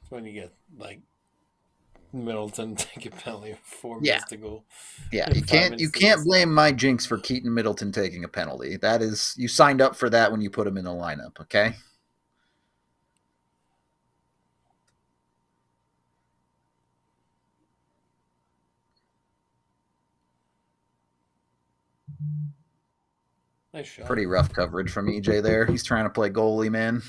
It's when you get, like, Middleton take a penalty with 4 minutes to go. Yeah, you can't blame my jinx for Keaton Middleton taking a penalty. That is, you signed up for that when you put him in the lineup, okay? Nice shot. Pretty rough coverage from EJ there. He's trying to play goalie, man.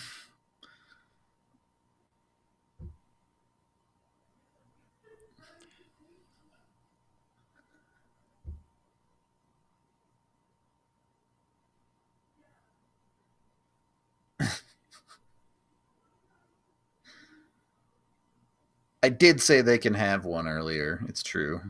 I did say they can have one earlier. It's true.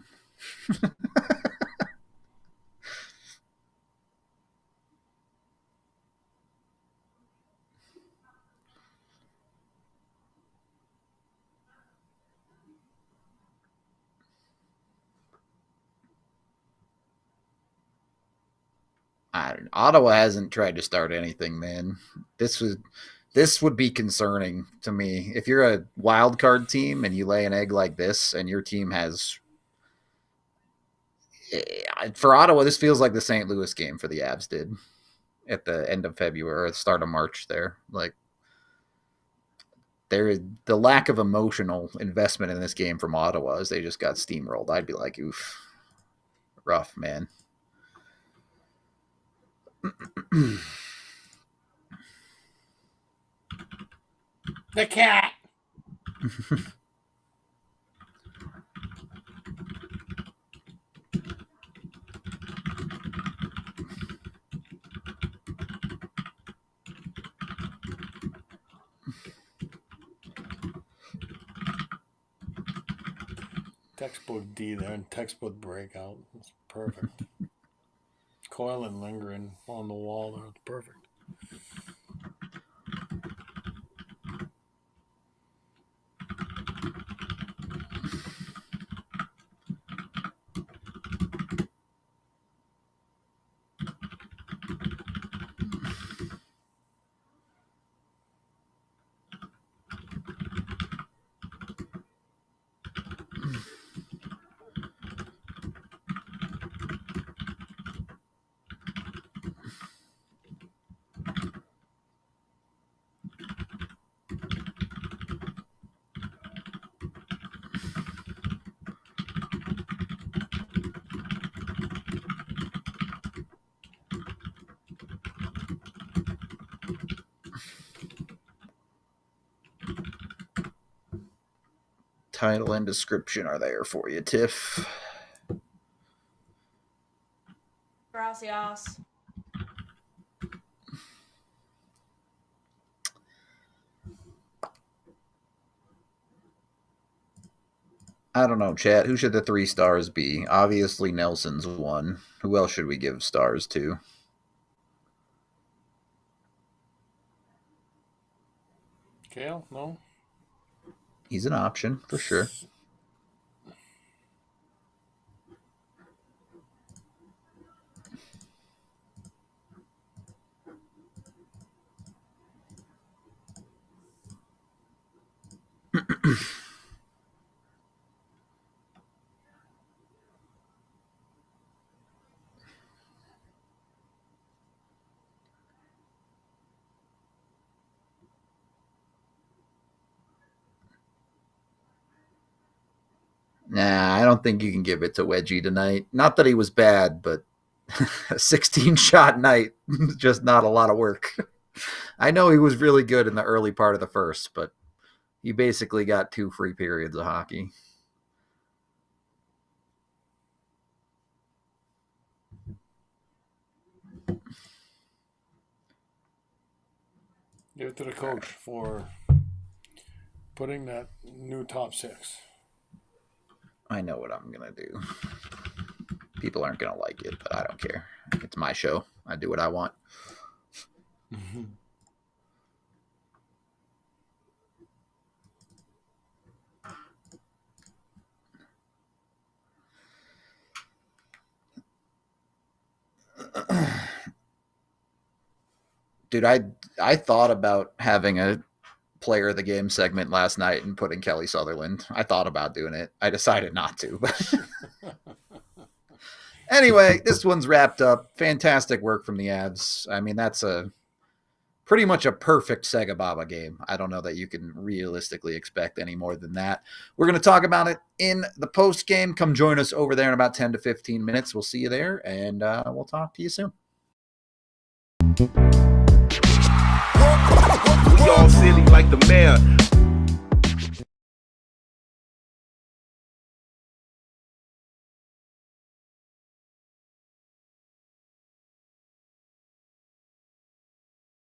Ottawa hasn't tried to start anything, man. This would be concerning to me. If you're a wild card team and you lay an egg like this and your team has for Ottawa, this feels like the St. Louis game for the Avs did at the end of February or the start of March there. Like there is the lack of emotional investment in this game from Ottawa as they just got steamrolled. I'd be like, oof. Rough, man. The cat. Textbook D there and textbook breakout. That's perfect. Coil and lingering on the wall there. It's perfect. Title and description are there for you, Tiff. Gracias. I don't know, chat. Who should the 3 stars be? Obviously, Nelson's one. Who else should we give stars to? Kale? No? He's an option, for sure. Nah, I don't think you can give it to Wedgie tonight. Not that he was bad, but a 16-shot night is just not a lot of work. I know he was really good in the early part of the first, but he basically got 2 free periods of hockey. Give it to the coach for putting that new top 6. I know what I'm going to do. People aren't going to like it, but I don't care. It's my show. I do what I want. Mm-hmm. Dude, I thought about having a player of the game segment last night and putting Kelly Sutherland. I thought about doing it. I decided not to. But anyway, this one's wrapped up. Fantastic work from the Avs. I mean, that's pretty much a perfect Sega Baba game. I don't know that you can realistically expect any more than that. We're going to talk about it in the post game. Come join us over there in about 10 to 15 minutes. We'll see you there, and we'll talk to you soon. We all silly like the mayor.